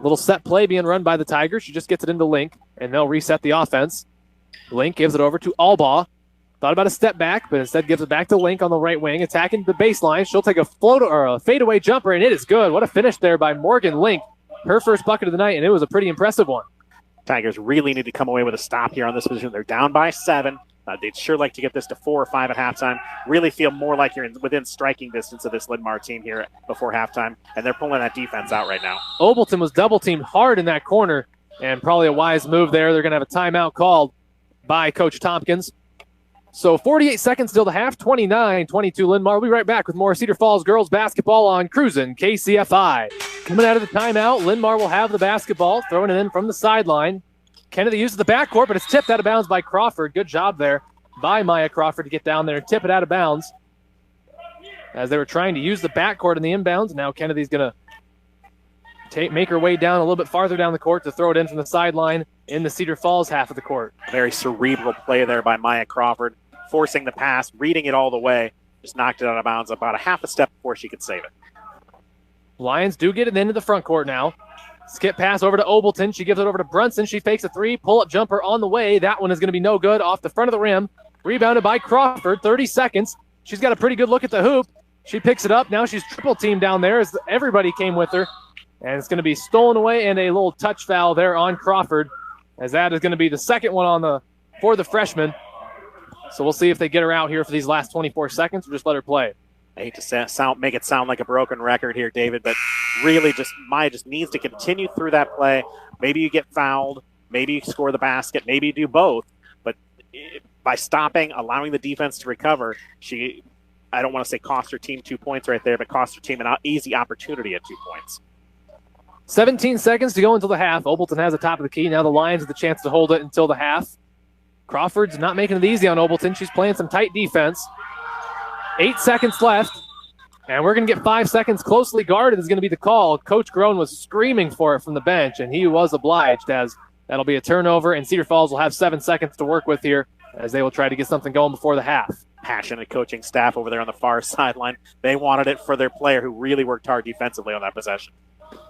Little set play being run by the Tigers. She just gets it into Link, and they'll reset the offense. Link gives it over to Albaugh. Thought about a step back, but instead gives it back to Link on the right wing, attacking the baseline. She'll take a floater or a fadeaway jumper, and it is good. What a finish there by Morgan Link. Her first bucket of the night, and it was a pretty impressive one. Tigers really need to come away with a stop here on this position. They're down by 7. They'd sure like to get this to 4 or 5 at halftime. Really feel more like you're within striking distance of this Linn-Mar team here before halftime, and they're pulling that defense out right now. Obleton was double-teamed hard in that corner, and probably a wise move there. They're going to have a timeout called by Coach Tompkins. So 48 seconds till the half, 29-22 Linn-Mar. We'll be right back with more Cedar Falls girls basketball on Cruisin KCFI. Coming out of the timeout, Linn-Mar will have the basketball, throwing it in from the sideline. Kennedy uses the backcourt, but it's tipped out of bounds by Crawford. Good job there by Maya Crawford to get down there and tip it out of bounds. As they were trying to use the backcourt in the inbounds, now Kennedy's going to make her way down a little bit farther down the court to throw it in from the sideline in the Cedar Falls half of the court. Very cerebral play there by Maya Crawford, forcing the pass, reading it all the way, just knocked it out of bounds about a half a step before she could save it. Lions do get it into the front court now. Skip pass over to Obleton. She gives it over to Brunson. She fakes a three. Pull-up jumper on the way. That one is going to be no good off the front of the rim. Rebounded by Crawford. 30 seconds. She's got a pretty good look at the hoop. She picks it up. Now she's triple teamed down there as everybody came with her. And it's going to be stolen away and a little touch foul there on Crawford, as that is going to be the second one for the freshman. So we'll see if they get her out here for these last 24 seconds or just let her play. I hate to make it sound like a broken record here, David, but really Maya just needs to continue through that play. Maybe you get fouled. Maybe you score the basket. Maybe you do both. But by stopping, allowing the defense to recover, I don't want to say cost her team 2 points right there, but cost her team an easy opportunity at 2 points. 17 seconds to go until the half. Obleton has the top of the key. Now the Lions have the chance to hold it until the half. Crawford's not making it easy on Obleton. She's playing some tight defense. 8 seconds left, and we're going to get 5 seconds closely guarded is going to be the call. Coach Groen was screaming for it from the bench, and he was obliged, as that'll be a turnover, and Cedar Falls will have 7 seconds to work with here as they will try to get something going before the half. Passionate coaching staff over there on the far sideline. They wanted it for their player who really worked hard defensively on that possession.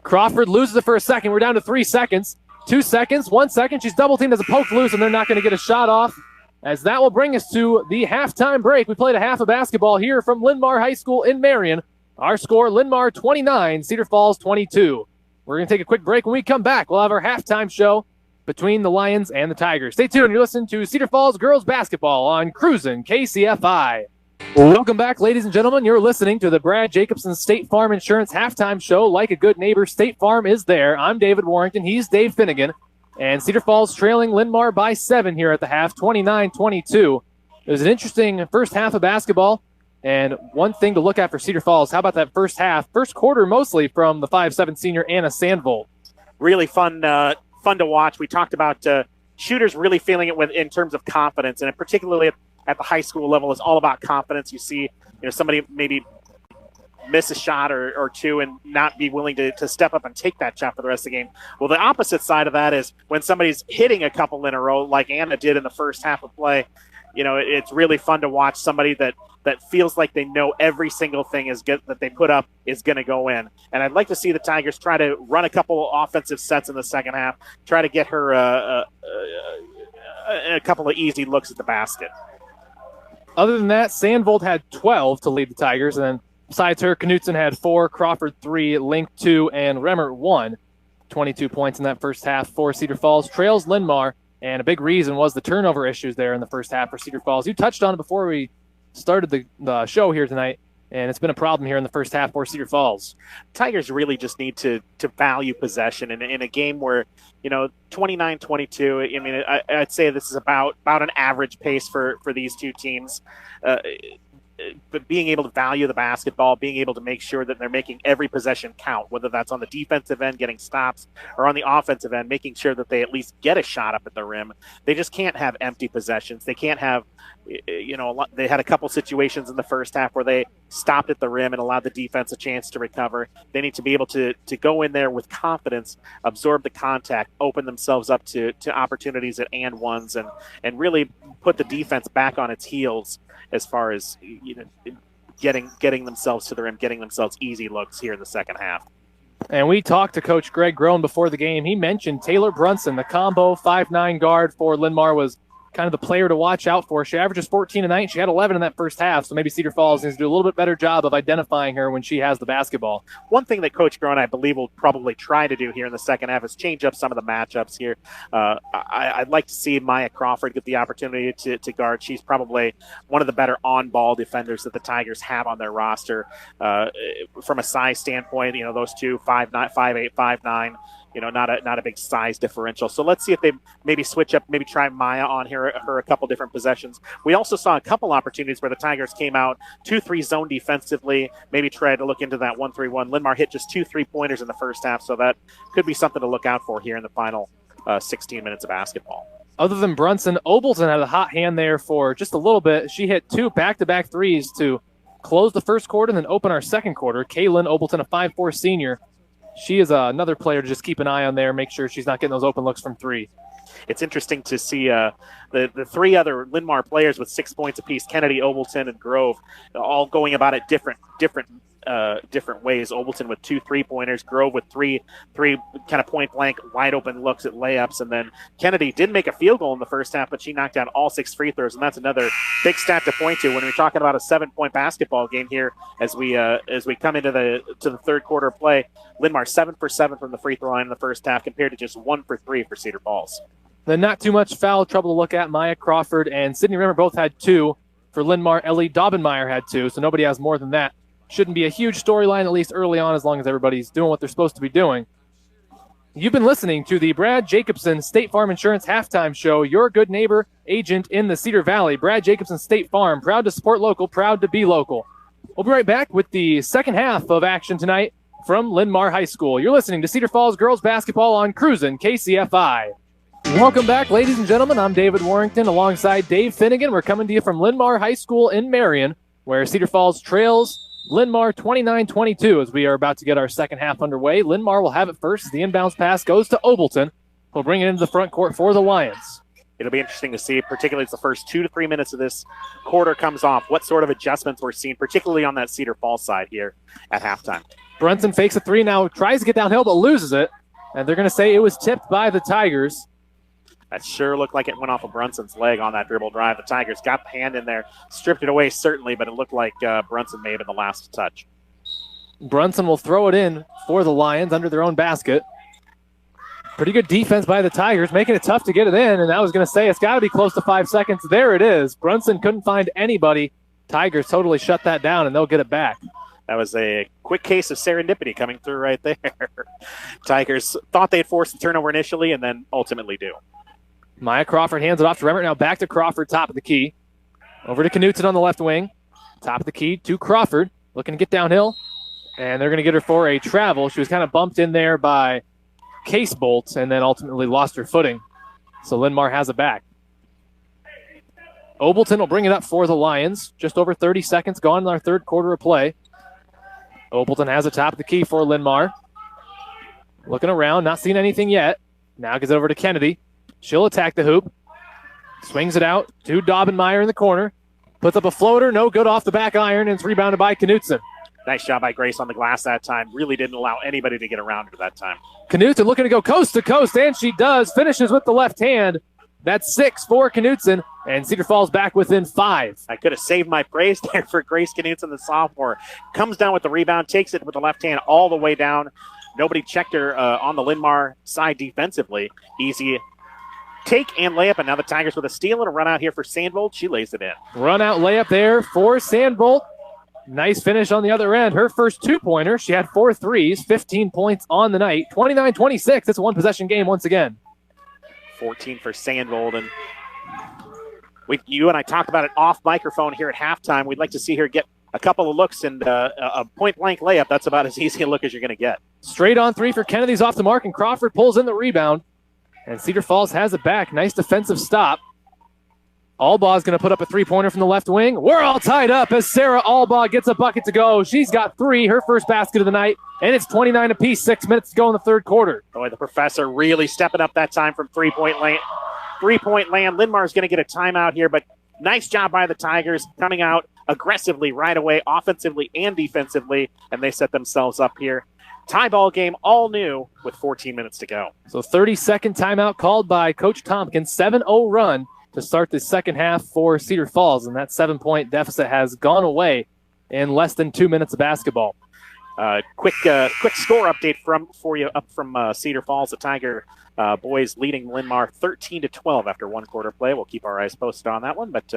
Crawford loses it for a second. We're down to 3 seconds. 2 seconds, 1 second. She's double teamed as a poke loose, and they're not going to get a shot off. As that will bring us to the halftime break. We played a half of basketball here from Linn-Mar High School in Marion. Our score, Linn-Mar 29, Cedar Falls 22. We're going to take a quick break. When we come back, we'll have our halftime show between the Lions and the Tigers. Stay tuned. You're listening to Cedar Falls girls basketball on Cruisin KCFI. Welcome back, ladies and gentlemen. You're listening to the Brad Jacobson State Farm Insurance halftime show. Like a good neighbor, State Farm is there. I'm David Warrington. He's Dave Finnegan. And Cedar Falls trailing Linn-Mar by 7 here at the half, 29-22. It was an interesting first half of basketball. And one thing to look at for Cedar Falls, how about that first half? First quarter mostly from the 5'7" senior Anna Sandville. Really fun to watch. We talked about shooters really feeling it in terms of confidence, and particularly at the high school level, it's all about confidence. You see somebody maybe miss a shot or two and not be willing to step up and take that shot for the rest of the game. Well, the opposite side of that is when somebody's hitting a couple in a row like Anna did in the first half of play, it's really fun to watch somebody that feels like they know every single thing that they put up is going to go in. And I'd like to see the Tigers try to run a couple offensive sets in the second half, try to get her a couple of easy looks at the basket. Other than that, Sandvold had 12 to lead the Tigers, and then besides her, Knutson had 4, Crawford 3, Link 2, and Remmer 1. 22 points in that first half for Cedar Falls. Trails Linn-Mar, and a big reason was the turnover issues there in the first half for Cedar Falls. You touched on it before we started the show here tonight, and it's been a problem here in the first half for Cedar Falls. Tigers really just need to value possession in a game where, 29-22, I mean, I'd say this is about an average pace for these two teams. But being able to value the basketball, being able to make sure that they're making every possession count, whether that's on the defensive end, getting stops, or on the offensive end, making sure that they at least get a shot up at the rim. They just can't have empty possessions. They can't have, they had a couple situations in the first half where they stopped at the rim and allowed the defense a chance to recover. They need to be able to go in there with confidence, absorb the contact, open themselves up to opportunities at and ones, and really put the defense back on its heels as far as getting themselves to the rim, getting themselves easy looks here in the second half. And we talked to Coach Greg Groen before the game. He mentioned Taylor Brunson, the combo 5'9" guard for Linn-Mar, was kind of the player to watch out for. She averages 14 a night. She had 11 in that first half, so maybe Cedar Falls needs to do a little bit better job of identifying her when she has the basketball. One thing that Coach Groen, I believe, will probably try to do here in the second half is change up some of the matchups here. I'd like to see Maya Crawford get the opportunity to guard. She's probably one of the better on-ball defenders that the Tigers have on their roster. From a size standpoint, those two, 5'9", 5'8", 5'9", not a big size differential. So let's see if they maybe switch up, maybe try Maya on her a couple different possessions. We also saw a couple opportunities where the Tigers came out 2-3 zone defensively, maybe try to look into that 1-3-1. Linn-Mar hit just 2 3-pointers in the first half, so that could be something to look out for here in the final 16 minutes of basketball. Other than Brunson, Obleton had a hot hand there for just a little bit. She hit 2 back-to-back threes to close the first quarter and then open our second quarter. Kaylin Obleton, a 5'4 senior. She is another player to just keep an eye on there, make sure she's not getting those open looks from 3. It's interesting to see the 3 other Linn-Mar players with 6 points apiece, Kennedy, Obleton, and Grove, all going about it different ways. Obleton with 2 3-pointers, Grove with three kind of point blank, wide open looks at layups, and then Kennedy did make a field goal in the first half, but she knocked down all 6 free throws, and that's another big stat to point to when we're talking about a 7-point basketball game here as we come into the third quarter of play. Linn-Mar 7 for 7 from the free throw line in the first half compared to just 1 for 3 for Cedar Falls. Then not too much foul trouble to look at. Maya Crawford and Sydney Rimmer both had 2. For Linn-Mar, Ellie Daubenmeyer had 2, so nobody has more than that. Shouldn't be a huge storyline, at least early on, as long as everybody's doing what they're supposed to be doing. You've been listening to the Brad Jacobson State Farm Insurance Halftime Show, your good neighbor agent in the Cedar Valley. Brad Jacobson State Farm, proud to support local, proud to be local. We'll be right back with the second half of action tonight from Linn-Mar High School. You're listening to Cedar Falls Girls Basketball on Cruisin KCFI. Welcome back, ladies and gentlemen. I'm David Warrington alongside Dave Finnegan. We're coming to you from Linn-Mar High School in Marion, where Cedar Falls trails Linn-Mar 29-22 as we are about to get our second half underway. Linn-Mar will have it first as the inbounds pass goes to Obleton. We'll bring it into the front court for the Lions. It'll be interesting to see, particularly as the first 2 to 3 minutes of this quarter comes off, what sort of adjustments we're seeing, particularly on that Cedar Falls side here at halftime. Brunson fakes a 3 now, tries to get downhill but loses it, and they're going to say it was tipped by the Tigers. That sure looked like it went off of Brunson's leg on that dribble drive. The Tigers got the hand in there, stripped it away certainly, but it looked like Brunson may have been the last to touch. Brunson will throw it in for the Lions under their own basket. Pretty good defense by the Tigers, making it tough to get it in, and I was going to say it's got to be close to 5 seconds. There it is. Brunson couldn't find anybody. Tigers totally shut that down, and they'll get it back. That was a quick case of serendipity coming through right there. Tigers thought they'd force the turnover initially and then ultimately do. Maya Crawford hands it off to Remmert. Now back to Crawford, top of the key. Over to Knutson on the left wing. Top of the key to Crawford. Looking to get downhill. And they're going to get her for a travel. She was kind of bumped in there by Case Bolt and then ultimately lost her footing. So Linn-Mar has it back. Obleton will bring it up for the Lions. Just over 30 seconds gone in our third quarter of play. Obleton has it top of the key for Linn-Mar. Looking around, not seeing anything yet. Now gives it over to Kennedy. She'll attack the hoop. Swings it out to Daubenmeyer in the corner. Puts up a floater, no good off the back iron, and it's rebounded by Knutson. Nice job by Grace on the glass that time. Really didn't allow anybody to get around her that time. Knutson looking to go coast to coast, and she does. Finishes with the left hand. That's 6 for Knutson, and Cedar Falls back within 5. I could have saved my praise there for Grace Knutson, the sophomore. Comes down with the rebound, takes it with the left hand all the way down. Nobody checked her on the Linn-Mar side defensively. Easy take and layup, and now the Tigers with a steal and a run out here for Sandville. She lays it in. Run out layup there for Sandville. Nice finish on the other end. Her first 2-pointer. She had 4 threes, 15 points on the night. 29-26. It's a one-possession game once again. 14 for Sandville. And you and I talked about it off microphone here at halftime. We'd like to see her get a couple of looks and a point-blank layup. That's about as easy a look as you're going to get. Straight on 3 for Kennedy's off the mark, and Crawford pulls in the rebound. And Cedar Falls has it back. Nice defensive stop. Albaugh is going to put up a 3-pointer from the left wing. We're all tied up as Sarah Albaugh gets a bucket to go. She's got 3, her first basket of the night, and it's 29 apiece, 6 minutes to go in the third quarter. Boy, the professor really stepping up that time from three-point land. Linn-Mar is going to get a timeout here, but nice job by the Tigers coming out aggressively right away, offensively and defensively, and they set themselves up here. Tie ball game, all new, with 14 minutes to go. So 30-second timeout called by Coach Tompkins. 7-0 run to start the second half for Cedar Falls, and that 7-point deficit has gone away in less than 2 minutes of basketball. Quick score update for you up from Cedar Falls. The Tiger boys leading Linn-Mar 13-12 after one quarter play. We'll keep our eyes posted on that one. But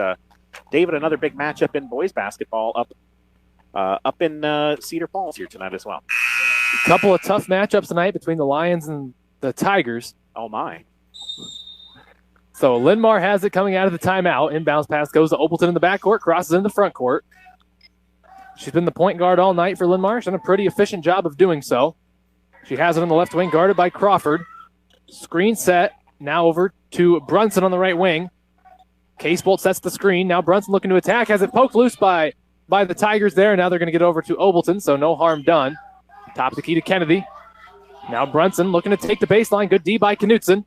David, another big matchup in boys basketball up in Cedar Falls here tonight as well. A couple of tough matchups tonight between the Lions and the Tigers. Oh, my. So Linn-Mar has it coming out of the timeout. Inbounds pass goes to Obleton in the backcourt, crosses in the front court. She's been the point guard all night for Linn-Mar. She's done a pretty efficient job of doing so. She has it on the left wing, guarded by Crawford. Screen set Now over to Brunson on the right wing. Casebolt sets the screen. Now Brunson looking to attack. Has it poked loose by the Tigers there. Now they're going to get over to Obleton, so no harm done. Top the key to Kennedy. Now Brunson looking to take the baseline. Good D by Knutson.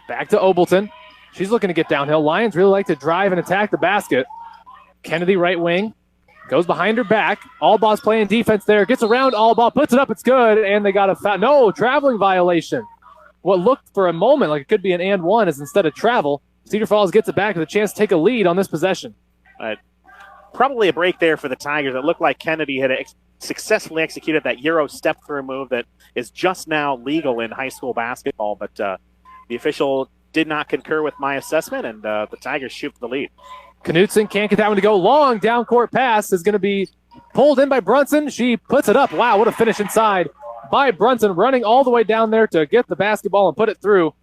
Back to Obleton. She's looking to get downhill. Lions really like to drive and attack the basket. Kennedy right wing. Goes behind her back. Allball's playing defense there. Gets around Allball. Puts it up. It's good. And they got a foul. No, traveling violation. What looked for a moment like it could be an and one is instead of travel. Cedar Falls gets it back with a chance to take a lead on this possession. Probably a break there for the Tigers. It looked like Kennedy had successfully executed that Euro step-through move that is just now legal in high school basketball, but the official did not concur with my assessment, and the Tigers shoot for the lead. Knutson can't get that one to go. Long down-court pass is going to be pulled in by Brunson. She puts it up. Wow, what a finish inside by Brunson, running all the way down there to get the basketball and put it through.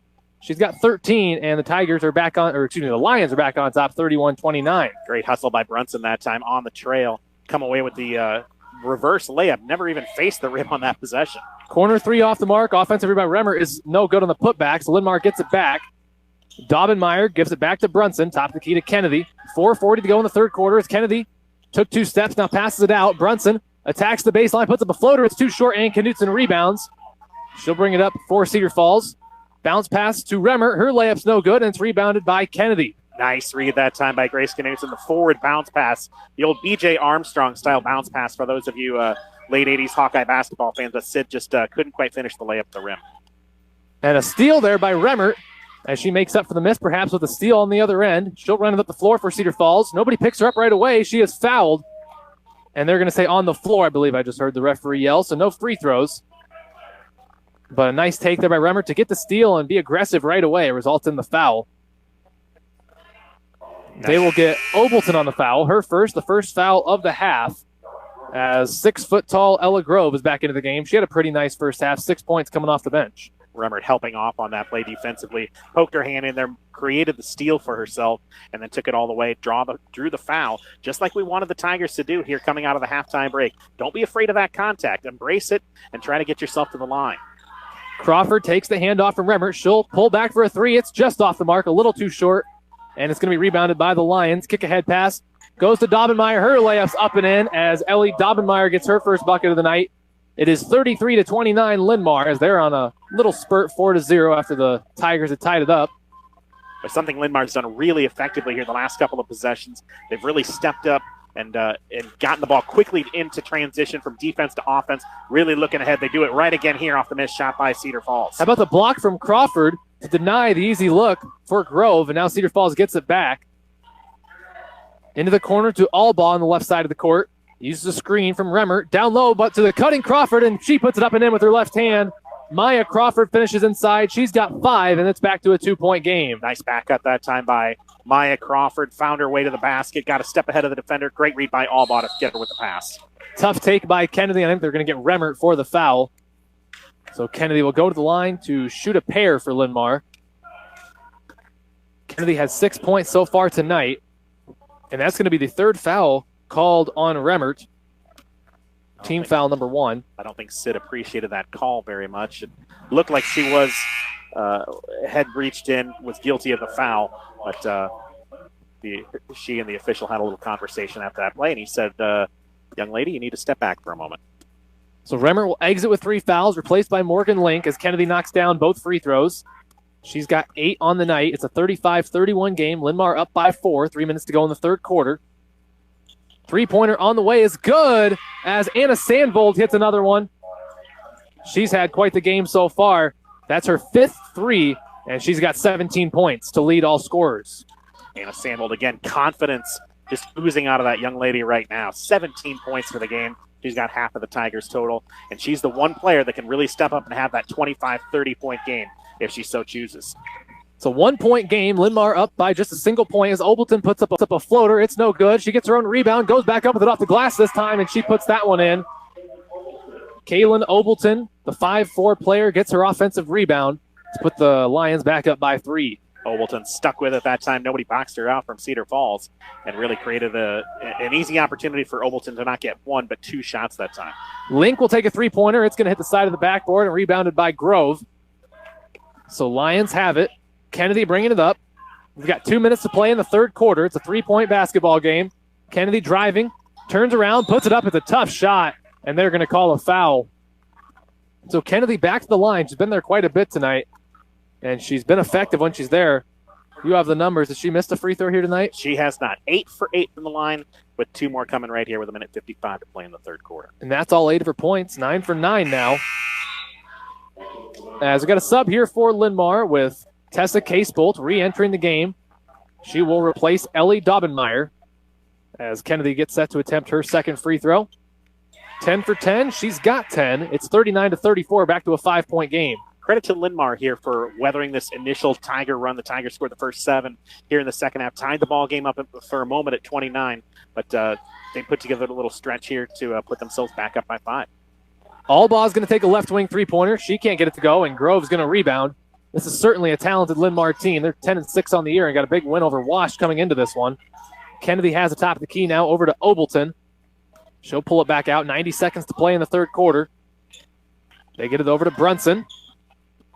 She's got 13, and the Tigers are back on, or excuse me, the Lions are back on top, 31-29. Great hustle by Brunson that time on the trail. Come away with the reverse layup. Never even faced the rim on that possession. Corner three off the mark. Offensive rebound by Remmer is no good on the putback, so Linn-Mar gets it back. Daubenmeyer gives it back to Brunson. Top the key to Kennedy. 4:40 to go in the third quarter as Kennedy took 2 steps, now passes it out. Brunson attacks the baseline, puts up a floater. It's too short, and Knutson rebounds. She'll bring it up for Cedar Falls. Bounce pass to Remmer. Her layup's no good, and it's rebounded by Kennedy. Nice read that time by Grace Knutson. The forward bounce pass. The old B.J. Armstrong-style bounce pass for those of you late 80s Hawkeye basketball fans, but Sid just couldn't quite finish the layup at the rim. And a steal there by Remmer as she makes up for the miss, perhaps with a steal on the other end. She'll run it up the floor for Cedar Falls. Nobody picks her up right away. She is fouled, and they're going to say on the floor. I believe I just heard the referee yell, so no free throws. But a nice take there by Remmer to get the steal and be aggressive right away. It results in the foul. Nice. They will get Obleton on the foul. Her first, the first foul of the half, as 6-foot-tall Ella Grove is back into the game. She had a pretty nice first half, 6 points coming off the bench. Remmer helping off on that play defensively. Poked her hand in there, created the steal for herself, and then took it all the way, drew the foul, just like we wanted the Tigers to do here coming out of the halftime break. Don't be afraid of that contact. Embrace it and try to get yourself to the line. Crawford takes the handoff from Remmer. She'll pull back for a three. It's just off the mark, a little too short, and it's going to be rebounded by the Lions. Kick-ahead pass goes to Daubenmeyer. Her layup's up and in as Ellie Daubenmeyer gets her first bucket of the night. It is 33-29 Linn-Mar as they're on a little spurt, 4-0 after the Tigers had tied it up. But something Linn-Mar's done really effectively here the last couple of possessions. They've really stepped up and gotten the ball quickly into transition from defense to offense, really looking ahead. They do it right again here off the missed shot by Cedar Falls. How about the block from Crawford to deny the easy look for Grove, and now Cedar Falls gets it back. Into the corner to Allball on the left side of the court. Uses a screen from Remmer. Down low, but to the cutting Crawford, and she puts it up and in with her left hand. Maya Crawford finishes inside. She's got 5, and it's back to a 2-point game. Nice backup that time by Maya Crawford. Found her way to the basket. Got a step ahead of the defender. Great read by Allball to get her with the pass. Tough take by Kennedy. I think they're going to get Remmer for the foul. So Kennedy will go to the line to shoot a pair for Linn-Mar. Kennedy has 6 points so far tonight, and that's going to be the third foul called on Remmert. Team foul number 1. I don't think Sid appreciated that call very much. It looked like she was had reached in, was guilty of the foul, but she and the official had a little conversation after that play, and he said, young lady, you need to step back for a moment. So Remmer will exit with 3 fouls, replaced by Morgan Link as Kennedy knocks down both free throws. She's got 8 on the night. It's a 35-31 game. Linn-Mar up by 4. 3 minutes to go in the third quarter. Three-pointer on the way is good as Anna Sandvold hits another one. She's had quite the game so far. That's her 5th 3, and she's got 17 points to lead all scorers. Anna Sandvold, again, confidence just oozing out of that young lady right now. 17 points for the game. She's got half of the Tigers total, and she's the one player that can really step up and have that 25, 30-point game if she so chooses. It's a 1-point game. Linn-Mar up by just a single point as Obleton puts up a floater. It's no good. She gets her own rebound, goes back up with it off the glass this time, and she puts that one in. Kaylin Obleton, the 5'4 player, gets her offensive rebound to put the Lions back up by 3. Obleton stuck with it that time. Nobody boxed her out from Cedar Falls and really created an easy opportunity for Obleton to not get 1 but 2 shots that time. Link will take a 3-pointer. It's going to hit the side of the backboard and rebounded by Grove. So Lions have it. Kennedy bringing it up. We've got 2 minutes to play in the third quarter. It's a 3-point basketball game. Kennedy driving, turns around, puts it up. It's a tough shot, and they're going to call a foul. So Kennedy back to the line. She's been there quite a bit tonight, and she's been effective when she's there. You have the numbers. Has she missed a free throw here tonight? She has not. 8 for 8 from the line, with 2 more coming right here with 1:55 to play in the third quarter. And that's all 8 of her points. 9 for 9 now. As we got a sub here for Linn-Mar with Tessa Casebolt re-entering the game. She will replace Ellie Daubenmeyer as Kennedy gets set to attempt her second free throw. 10 for 10. She's got 10. It's 39-34, back to a 5-point game. Credit to Linn-Mar here for weathering this initial Tiger run. The Tigers scored the first 7 here in the second half, tied the ball game up for a moment at 29, but they put together a little stretch here to put themselves back up by 5. Albaugh's going to take a left wing three-pointer. She can't get it to go, and Grove's going to rebound. This is certainly a talented Linn-Mar team. They're 10-6 on the year and got a big win over Wash coming into this one. Kennedy has the top of the key now over to Obleton. She'll pull it back out. 90 seconds to play in the third quarter. They get it over to Brunson.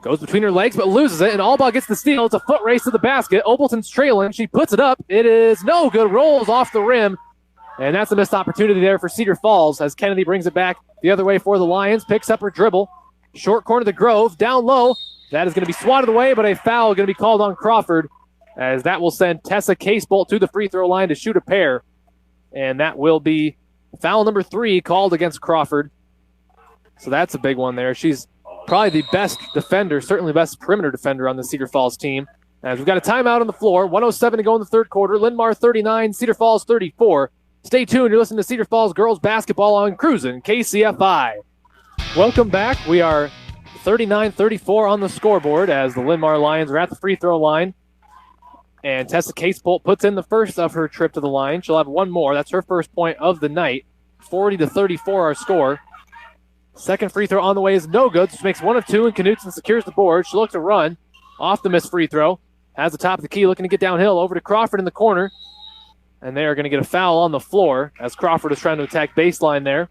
Goes between her legs but loses it, and Albaugh gets the steal. It's a foot race to the basket. Obleton's trailing. She puts it up. It is no good. Rolls off the rim, and that's a missed opportunity there for Cedar Falls as Kennedy brings it back the other way for the Lions. Picks up her dribble. Short corner to Grove. Down low. That is going to be swatted away, but a foul going to be called on Crawford as that will send Tessa Casebolt to the free throw line to shoot a pair. And that will be foul number 3 called against Crawford. So that's a big one there. She's probably the best defender, certainly the best perimeter defender on the Cedar Falls team. As we've got a timeout on the floor, 1:07 to go in the third quarter. Linn-Mar 39, Cedar Falls 34. Stay tuned. You're listening to Cedar Falls girls basketball on Cruisin KCFI. Welcome back. We are 39-34 on the scoreboard as the Linn-Mar Lions are at the free throw line. And Tessa Casebolt puts in the first of her trip to the line. She'll have one more. That's her first point of the night. 40-34 our score. Second free throw on the way is no good. She makes 1 of 2, and Knutson secures the board. She'll look to run off the missed free throw. Has the top of the key, looking to get downhill over to Crawford in the corner. And they are going to get a foul on the floor as Crawford is trying to attack baseline there.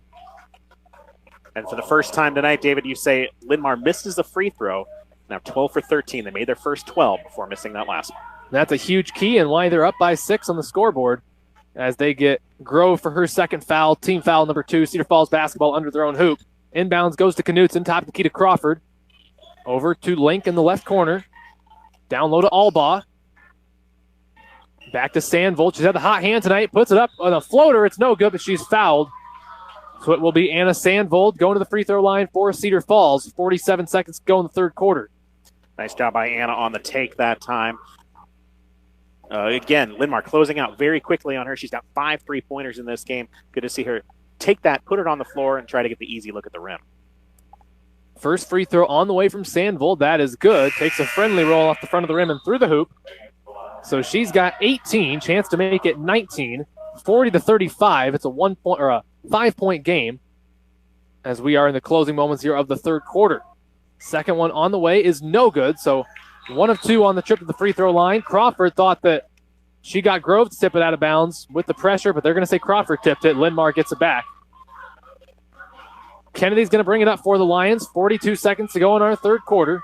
And for the first time tonight, David, you say Linn-Mar misses a free throw. Now 12 for 13. They made their first 12 before missing that last one. That's a huge key and why they're up by 6 on the scoreboard as they get Grove for her second foul, team foul number 2. Cedar Falls basketball under their own hoop. Inbounds goes to Knutson, top of the key to Crawford. Over to Link in the left corner. Down low to Albaugh. Back to Sandville. She's had the hot hand tonight. Puts it up on a floater. It's no good, but she's fouled. So it will be Anna Sandvold going to the free throw line for Cedar Falls. 47 seconds to go in the third quarter. Nice job by Anna on the take that time. Again, Linn-Mar closing out very quickly on her. She's got 5 3-pointers in this game. Good to see her take that, put it on the floor, and try to get the easy look at the rim. First free throw on the way from Sandvold. That is good. Takes a friendly roll off the front of the rim and through the hoop. So she's got 18, chance to make it 19. 40-35. It's a 1-point or a 5-point game as we are in the closing moments here of the third quarter. Second one on the way is no good. So 1 of 2 on the trip to the free throw line. Crawford thought that she got Grove to tip it out of bounds with the pressure, but they're going to say Crawford tipped it. Linn-Mar gets it back. Kennedy's going to bring it up for the Lions. 42 seconds to go in our third quarter.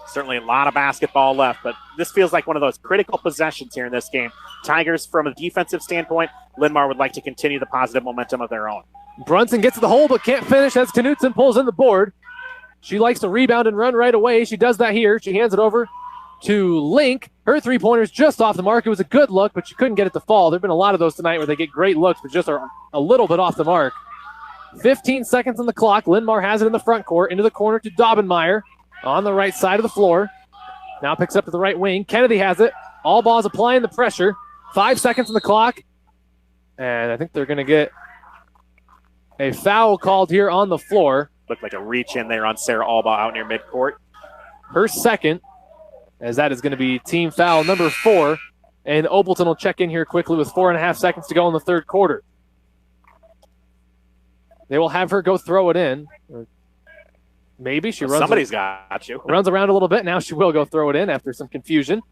Certainly a lot of basketball left, but this feels like one of those critical possessions here in this game. Tigers, from a defensive standpoint, Linn-Mar would like to continue the positive momentum of their own. Brunson gets to the hole but can't finish as Knutson pulls in the board. She likes to rebound and run right away. She does that here. She hands it over to Link. Her three-pointer's just off the mark. It was a good look, but she couldn't get it to fall. There have been a lot of those tonight where they get great looks, but just are a little bit off the mark. 15 seconds on the clock. Linn-Mar has it in the front court. Into the corner to Daubenmeyer on the right side of the floor. Now picks up to the right wing. Kennedy has it. Albaugh's applying the pressure. 5 seconds on the clock. And I think they're going to get a foul called here on the floor. Looked like a reach in there on Sarah Albaugh out near midcourt. Her second, as that is going to be team foul number 4. And Obleton will check in here quickly with 4.5 seconds to go in the third quarter. They will have her go throw it in. Maybe she runs. Somebody's got you. Runs around a little bit. Now she will go throw it in after some confusion.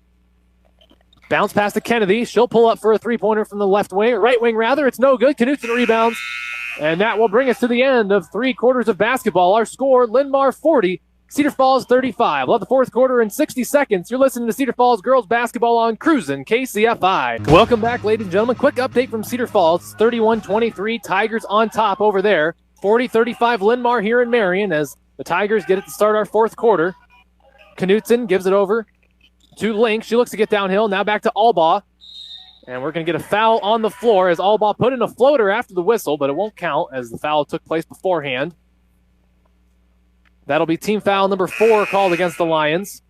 Bounce pass to Kennedy. She'll pull up for a three-pointer from the left wing, or right wing rather. It's no good. Knutson rebounds. And that will bring us to the end of 3 quarters of basketball. Our score, Linn-Mar 40, Cedar Falls 35. We'll have the fourth quarter in 60 seconds. You're listening to Cedar Falls girls basketball on Cruisin KCFI. Welcome back, ladies and gentlemen. Quick update from Cedar Falls. 31-23. Tigers on top over there. 40-35 Linn-Mar here in Marion as the Tigers get it to start our fourth quarter. Knutson gives it over to Link. She looks to get downhill. Now back to Albaugh. And we're going to get a foul on the floor as Albaugh put in a floater after the whistle, but it won't count as the foul took place beforehand. That'll be team foul number 4 called against the Lions,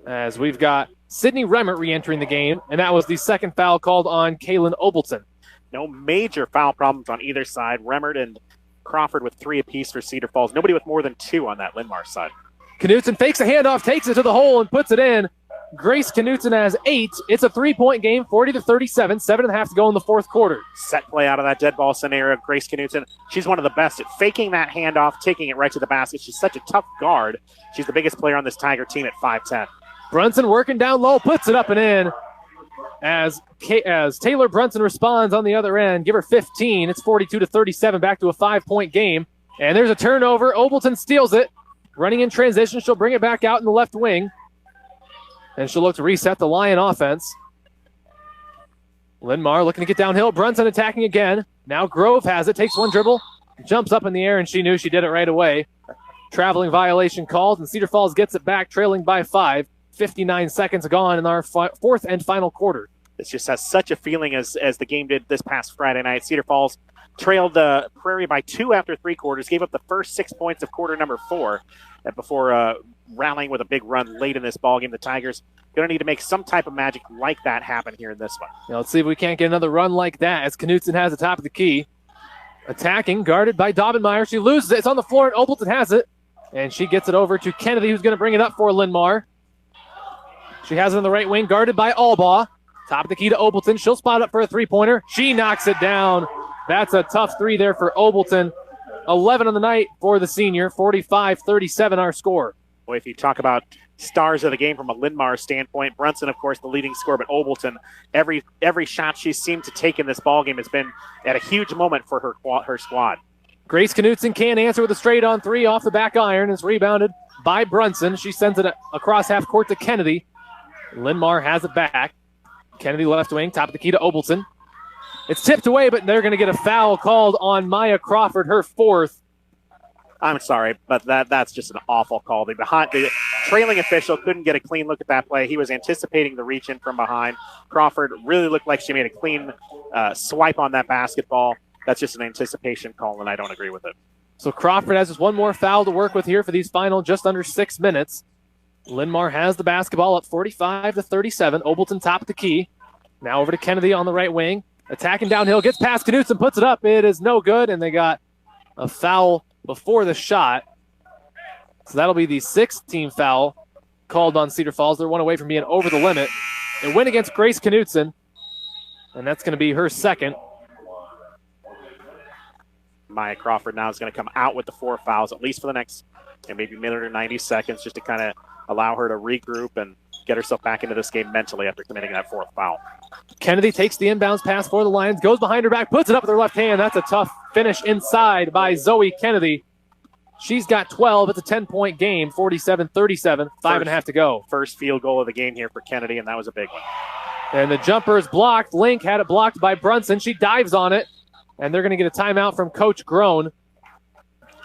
as we've got Sydney Remmert re-entering the game, and that was the second foul called on Kaylin Obleton. No major foul problems on either side. Remmert and Crawford with 3 apiece for Cedar Falls. Nobody with more than 2 on that Linn-Mar side. Knutson fakes a handoff, takes it to the hole, and puts it in. Grace Knutson has 8. It's a 3-point game, 40-37, 7.5 to go in the fourth quarter. Set play out of that dead ball scenario. Grace Knutson, she's one of the best at faking that handoff, taking it right to the basket. She's such a tough guard. She's the biggest player on this Tiger team at 5'10". Brunson working down low, puts it up and in. As Taylor Brunson responds on the other end, give her 15. It's 42-37, back to a 5-point game. And there's a turnover. Obleton steals it. Running in transition, she'll bring it back out in the left wing. And she'll look to reset the Lion offense. Linn-Mar looking to get downhill. Brunson attacking again. Now Grove has it, takes one dribble, jumps up in the air, and she knew she did it right away. Traveling violation called, and Cedar Falls gets it back, trailing by 5. 59 seconds gone in our fourth and final quarter. This just has such a feeling as the game did this past Friday night. Cedar Falls trailed Prairie by 2 after 3 quarters, gave up the first 6 points of quarter number 4 before rallying with a big run late in this ballgame. The Tigers going to need to make some type of magic like that happen here in this one. Now let's see if we can't get another run like that as Knutson has the top of the key. Attacking, guarded by Daubenmeyer. She loses it. It's on the floor, and Obleton has it. And she gets it over to Kennedy, who's going to bring it up for Linn-Mar. She has it on the right wing, guarded by Albaugh. Top of the key to Obleton. She'll spot up for a three-pointer. She knocks it down. That's a tough 3 there for Obleton. 11 on the night for the senior. 45-37 our score. Boy, if you talk about stars of the game from a Linn-Mar standpoint, Brunson, of course, the leading scorer, but Obleton, every shot she's seemed to take in this ballgame has been at a huge moment for her squad. Grace Knutson can't answer with a straight-on 3 off the back iron. It's rebounded by Brunson. She sends it across half court to Kennedy. Linn-Mar has it back. Kennedy left wing, top of the key to Obleton. It's tipped away, but they're going to get a foul called on Maya Crawford, her 4th. I'm sorry, but that's just an awful call. The trailing official couldn't get a clean look at that play. He was anticipating the reach in from behind. Crawford really looked like she made a clean swipe on that basketball. That's just an anticipation call, and I don't agree with it. So Crawford has just one more foul to work with here for these final just under 6 minutes. Linn-Mar has the basketball up 45-37. Obleton top of the key. Now over to Kennedy on the right wing. Attacking downhill, gets past Knutson, puts it up. It is no good, and they got a foul before the shot. So that'll be the 6th team foul called on Cedar Falls. They're 1 away from being over the limit. It went against Grace Knutson, and that's going to be her 2nd. Maya Crawford now is going to come out with the 4 fouls, at least for the next maybe minute or 90 seconds, just to kind of allow her to regroup and get herself back into this game mentally after committing that 4th foul. Kennedy takes the inbounds pass for the Lions, goes behind her back, puts it up with her left hand. That's a tough finish inside by Zoe Kennedy. She's got 12. It's a 10-point game, 47-37, 5.5 to go. First field goal of the game here for Kennedy, and that was a big one. And the jumper is blocked. Link had it blocked by Brunson. She dives on it, and they're going to get a timeout from Coach Groen.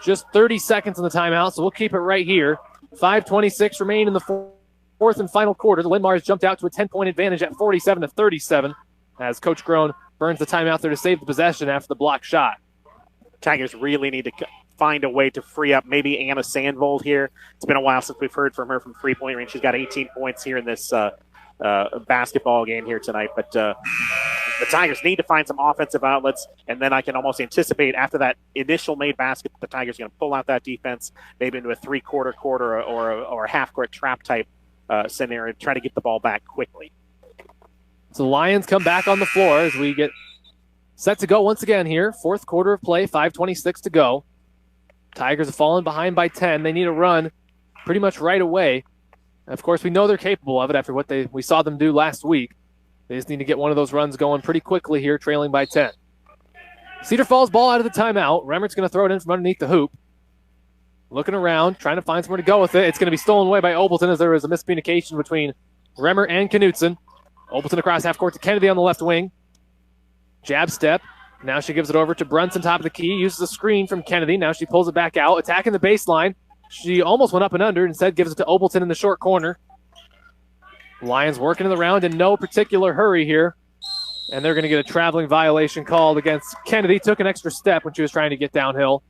Just 30 seconds on the timeout, so we'll keep it right here. 5:26 remain in the fourth and final quarter. The Linn-Mar has jumped out to a 10-point advantage at 47-37 as Coach Groen burns the timeout there to save the possession after the block shot. Tigers really need to find a way to free up maybe Anna Sandville here. It's been a while since we've heard from her from three-point range. She's got 18 points here in this basketball game here tonight. But the Tigers need to find some offensive outlets, and then I can almost anticipate after that initial made basket, the Tigers are going to pull out that defense maybe into a three-quarter or a half-court trap type scenario, try to get the ball back quickly. So the Lions come back on the floor as we get set to go once again here. Fourth quarter of play, 5:26 to go. Tigers have fallen behind by 10. They need a run pretty much right away. And of course, we know they're capable of it after what we saw them do last week. They just need to get one of those runs going pretty quickly here, trailing by 10. Cedar Falls ball out of the timeout. Remmert's going to throw it in from underneath the hoop. Looking around, trying to find somewhere to go with it. It's going to be stolen away by Obleton as there was a miscommunication between Remmer and Knutson. Obleton across half court to Kennedy on the left wing. Jab step. Now she gives it over to Brunson, top of the key. Uses a screen from Kennedy. Now she pulls it back out, attacking the baseline. She almost went up and under. Instead, gives it to Obleton in the short corner. Lions working in the round in no particular hurry here. And they're going to get a traveling violation called against Kennedy. Took an extra step when she was trying to get downhill.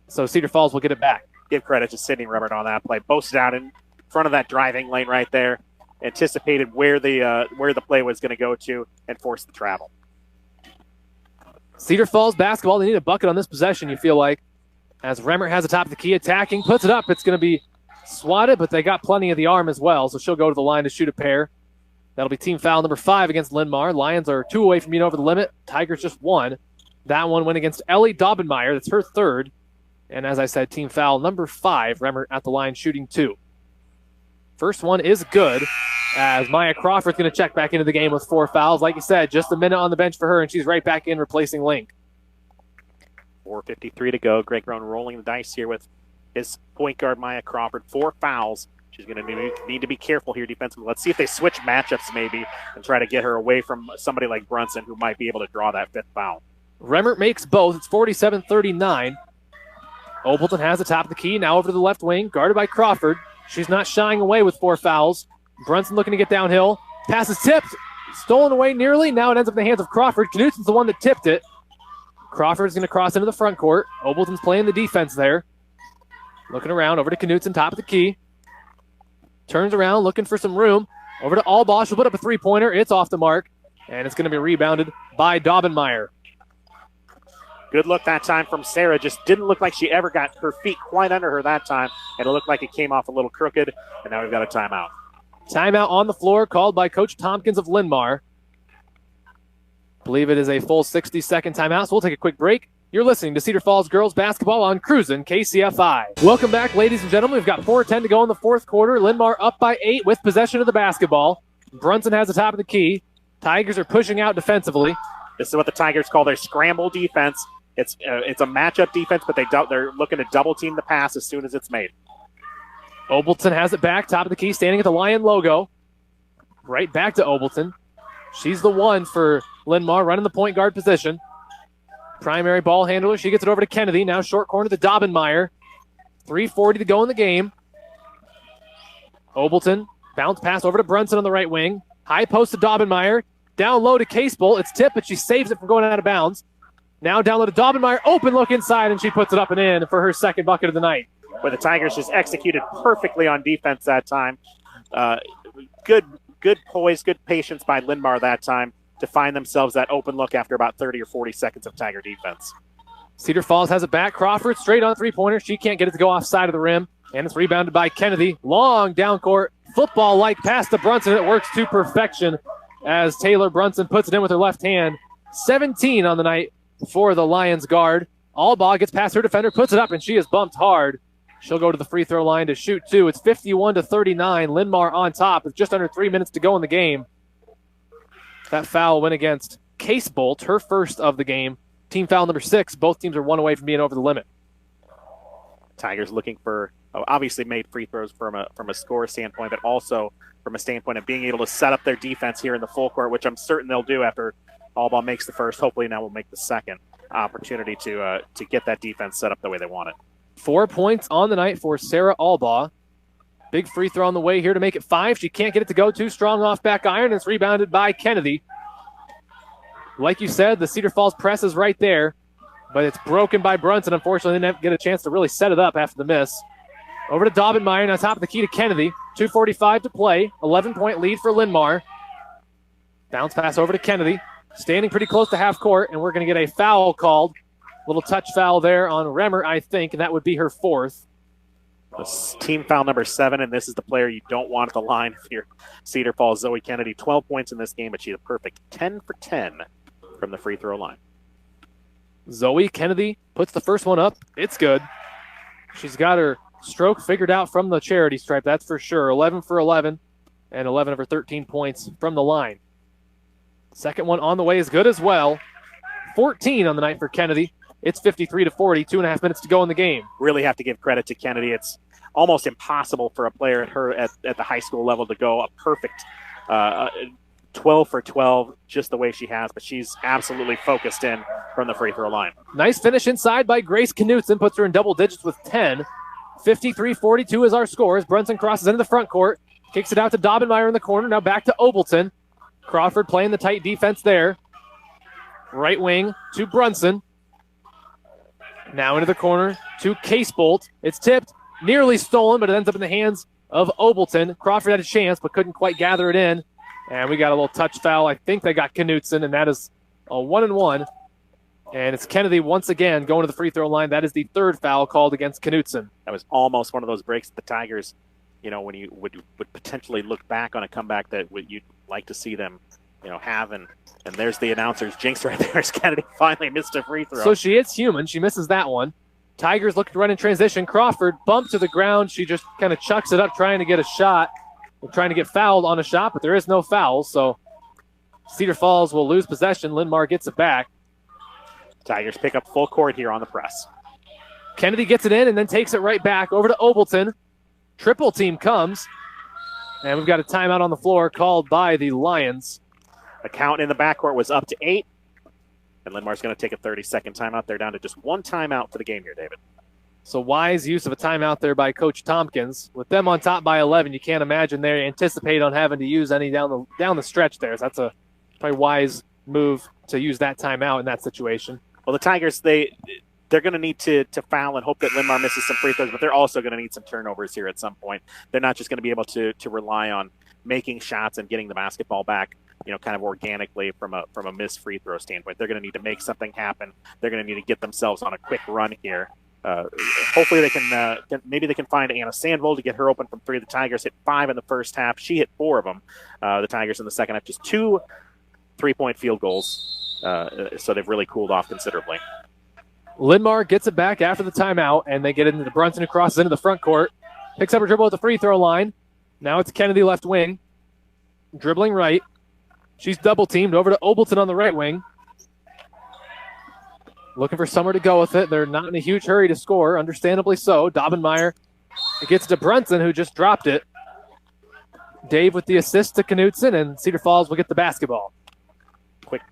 So Cedar Falls will get it back. Give credit to Sydney Rubbert on that play. Boasted out in front of that driving lane right there. Anticipated where the play was going to go to and forced the travel. Cedar Falls basketball, they need a bucket on this possession, you feel like. As Remmer has the top of the key, attacking, puts it up. It's going to be swatted, but they got plenty of the arm as well, so she'll go to the line to shoot a pair. That'll be team foul number 5 against Linn-Mar. Lions are 2 away from being over the limit. Tigers just 1. That one went against Ellie Daubenmeyer. That's her 3rd. And as I said, team foul number 5. Remmer at the line shooting 2. First one is good, as Maya Crawford's going to check back into the game with 4 fouls. Like you said, just a minute on the bench for her, and she's right back in replacing Link. 4:53 to go. Greg Roan rolling the dice here with his point guard, Maya Crawford. 4 fouls. She's going to need to be careful here defensively. Let's see if they switch matchups maybe and try to get her away from somebody like Brunson who might be able to draw that 5th foul. Remmer makes both. It's 47-39. Obleton has the top of the key. Now over to the left wing, guarded by Crawford. She's not shying away with 4 fouls. Brunson looking to get downhill. Pass is tipped. Stolen away nearly. Now it ends up in the hands of Crawford. Knutson's the one that tipped it. Crawford's going to cross into the front court. Obleton's playing the defense there. Looking around, over to Knutson, top of the key. Turns around, looking for some room. Over to Allbaugh. She'll put up a 3-pointer. It's off the mark. And it's going to be rebounded by Daubenmeyer. Good look that time from Sarah. Just didn't look like she ever got her feet quite under her that time. And it looked like it came off a little crooked. And now we've got a timeout. Timeout on the floor called by Coach Tompkins of Linn-Mar. Believe it is a full 60-second timeout, so we'll take a quick break. You're listening to Cedar Falls girls basketball on Cruisin KCFI. Welcome back, ladies and gentlemen. We've got 4:10 to go in the 4th quarter. Linn-Mar up by 8 with possession of the basketball. Brunson has the top of the key. Tigers are pushing out defensively. This is what the Tigers call their scramble defense. It's a matchup defense, but they're looking to double team the pass as soon as it's made. Obleton has it back, top of the key, standing at the Lion logo. Right back to Obleton. She's the one for Linn-Mar running the point guard position. Primary ball handler. She gets it over to Kennedy. Now short corner to Daubenmeyer. 3:40 to go in the game. Obleton. Bounce pass over to Brunson on the right wing. High post to Daubenmeyer. Down low to Casebolt. It's tipped, but she saves it from going out of bounds. Now down low to Daubenmeyer. Open look inside, and she puts it up and in for her 2nd bucket of the night. Where the Tigers just executed perfectly on defense that time. Good poise, good patience by Linn-Mar that time to find themselves that open look after about 30 or 40 seconds of Tiger defense. Cedar Falls has it back. Crawford straight on 3-pointer. She can't get it to go off side of the rim. And it's rebounded by Kennedy. Long down court. Football-like pass to Brunson. It works to perfection as Taylor Brunson puts it in with her left hand. 17 on the night for the Lions guard. Allbaugh gets past her defender, puts it up, and she is bumped hard. She'll go to the free throw line to shoot 2. It's 51-39. Linn-Mar on top with just under 3 minutes to go in the game. That foul went against Casebolt, her 1st of the game. Team foul number 6. Both teams are 1 away from being over the limit. Tigers looking for, obviously made free throws from a score standpoint, but also from a standpoint of being able to set up their defense here in the full court, which I'm certain they'll do after Allbaugh makes the first. Hopefully now we'll make the second opportunity to get that defense set up the way they want it. 4 points on the night for Sarah Allbaugh. Big free throw on the way here to make it 5. She can't get it to go. Too strong off back iron. It's rebounded by Kennedy. Like you said, the Cedar Falls press is right there, but it's broken by Brunson. Unfortunately, didn't get a chance to really set it up after the miss. Over to Daubenmeyer, now top of the key to Kennedy. 2:45 to play. 11-point lead for Linn-Mar. Bounce pass over to Kennedy. Standing pretty close to half court, and we're going to get a foul called. Little touch foul there on Remmer, I think, and that would be her 4th. This team foul number 7, and this is the player you don't want at the line if you're Cedar Falls. Zoe Kennedy, 12 points in this game, but she's a perfect 10 for 10 from the free throw line. Zoe Kennedy puts the first one up. It's good. She's got her stroke figured out from the charity stripe, that's for sure. 11 for 11, and 11 of her 13 points from the line. Second one on the way is good as well. 14 on the night for Kennedy. It's 53-40, 2.5 minutes to go in the game. Really have to give credit to Kennedy. It's almost impossible for a player at the high school level to go a perfect 12 for 12 just the way she has, but she's absolutely focused in from the free throw line. Nice finish inside by Grace Knutson, puts her in double digits with 10. 53-42 is our score as Brunson crosses into the front court, kicks it out to Daubenmeyer in the corner, now back to Obleton. Crawford playing the tight defense there. Right wing to Brunson. Now into the corner to Casebolt. It's tipped, nearly stolen, but it ends up in the hands of Obleton. Crawford had a chance, but couldn't quite gather it in. And we got a little touch foul. I think they got Knutson, and that is a 1-and-1. And it's Kennedy once again going to the free throw line. That is the third foul called against Knutson. That was almost one of those breaks that the Tigers, when you would potentially look back on a comeback that you'd like to see them, have. And there's the announcer's jinx right there as Kennedy finally missed a free throw. So she is human. She misses that one. Tigers looking to run in transition. Crawford bumped to the ground. She just kind of chucks it up trying to get a shot. We're trying to get fouled on a shot, but there is no foul. So Cedar Falls will lose possession. Linn-Mar gets it back. Tigers pick up full court here on the press. Kennedy gets it in and then takes it right back over to Obleton. Triple team comes. And we've got a timeout on the floor called by the Lions. The count in the backcourt was up to 8. And Linn-Mar's going to take a 30-second timeout. They're down to just one timeout for the game here, David. So wise use of a timeout there by Coach Tompkins. With them on top by 11, you can't imagine they anticipate on having to use any down the stretch there. So that's a probably wise move to use that timeout in that situation. Well, the Tigers, they're going to need to foul and hope that Linn-Mar misses some free throws, but they're also going to need some turnovers here at some point. They're not just going to be able to rely on making shots and getting the basketball back, kind of organically from a missed free throw standpoint. They're going to need to make something happen. They're going to need to get themselves on a quick run here. Hopefully they can maybe they can find Anna Sandville to get her open from 3. The Tigers hit 5 in the first half. She hit 4 of them. The Tigers in the second half, just 2 3-point field goals. So they've really cooled off considerably. Linn-Mar gets it back after the timeout, and they get into the Brunson, who crosses into the front court. Picks up her dribble at the free throw line. Now it's Kennedy left wing. Dribbling right. She's double-teamed over to Obleton on the right wing. Looking for somewhere to go with it. They're not in a huge hurry to score, understandably so. Daubenmeyer gets to Brunson, who just dropped it. Dave with the assist to Knutson, and Cedar Falls will get the basketball.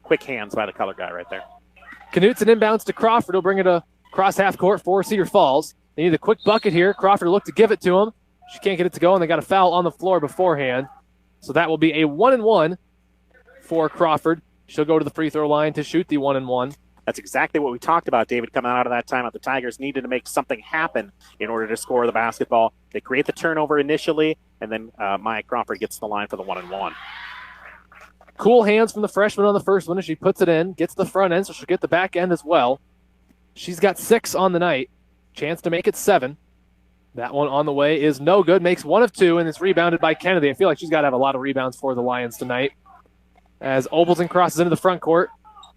Quick hands by the color guy right there. Knutson inbounds to Crawford. He'll bring it across half court for Cedar Falls. They need a quick bucket here. Crawford will look to give it to him. She can't get it to go, and they got a foul on the floor beforehand. So that will be a 1-and-1 for Crawford. She'll go to the free throw line to shoot the 1-and-1. That's exactly what we talked about, David, coming out of that timeout. The Tigers needed to make something happen in order to score the basketball. They create the turnover initially, and then Maya Crawford gets the line for the 1-and-1. Cool hands from the freshman on the first one as she puts it in, gets the front end, so she'll get the back end as well. She's got 6 on the night. Chance to make it 7. That one on the way is no good. Makes 1 of 2, and it's rebounded by Kennedy. I feel like she's got to have a lot of rebounds for the Lions tonight. As Obleton crosses into the front court.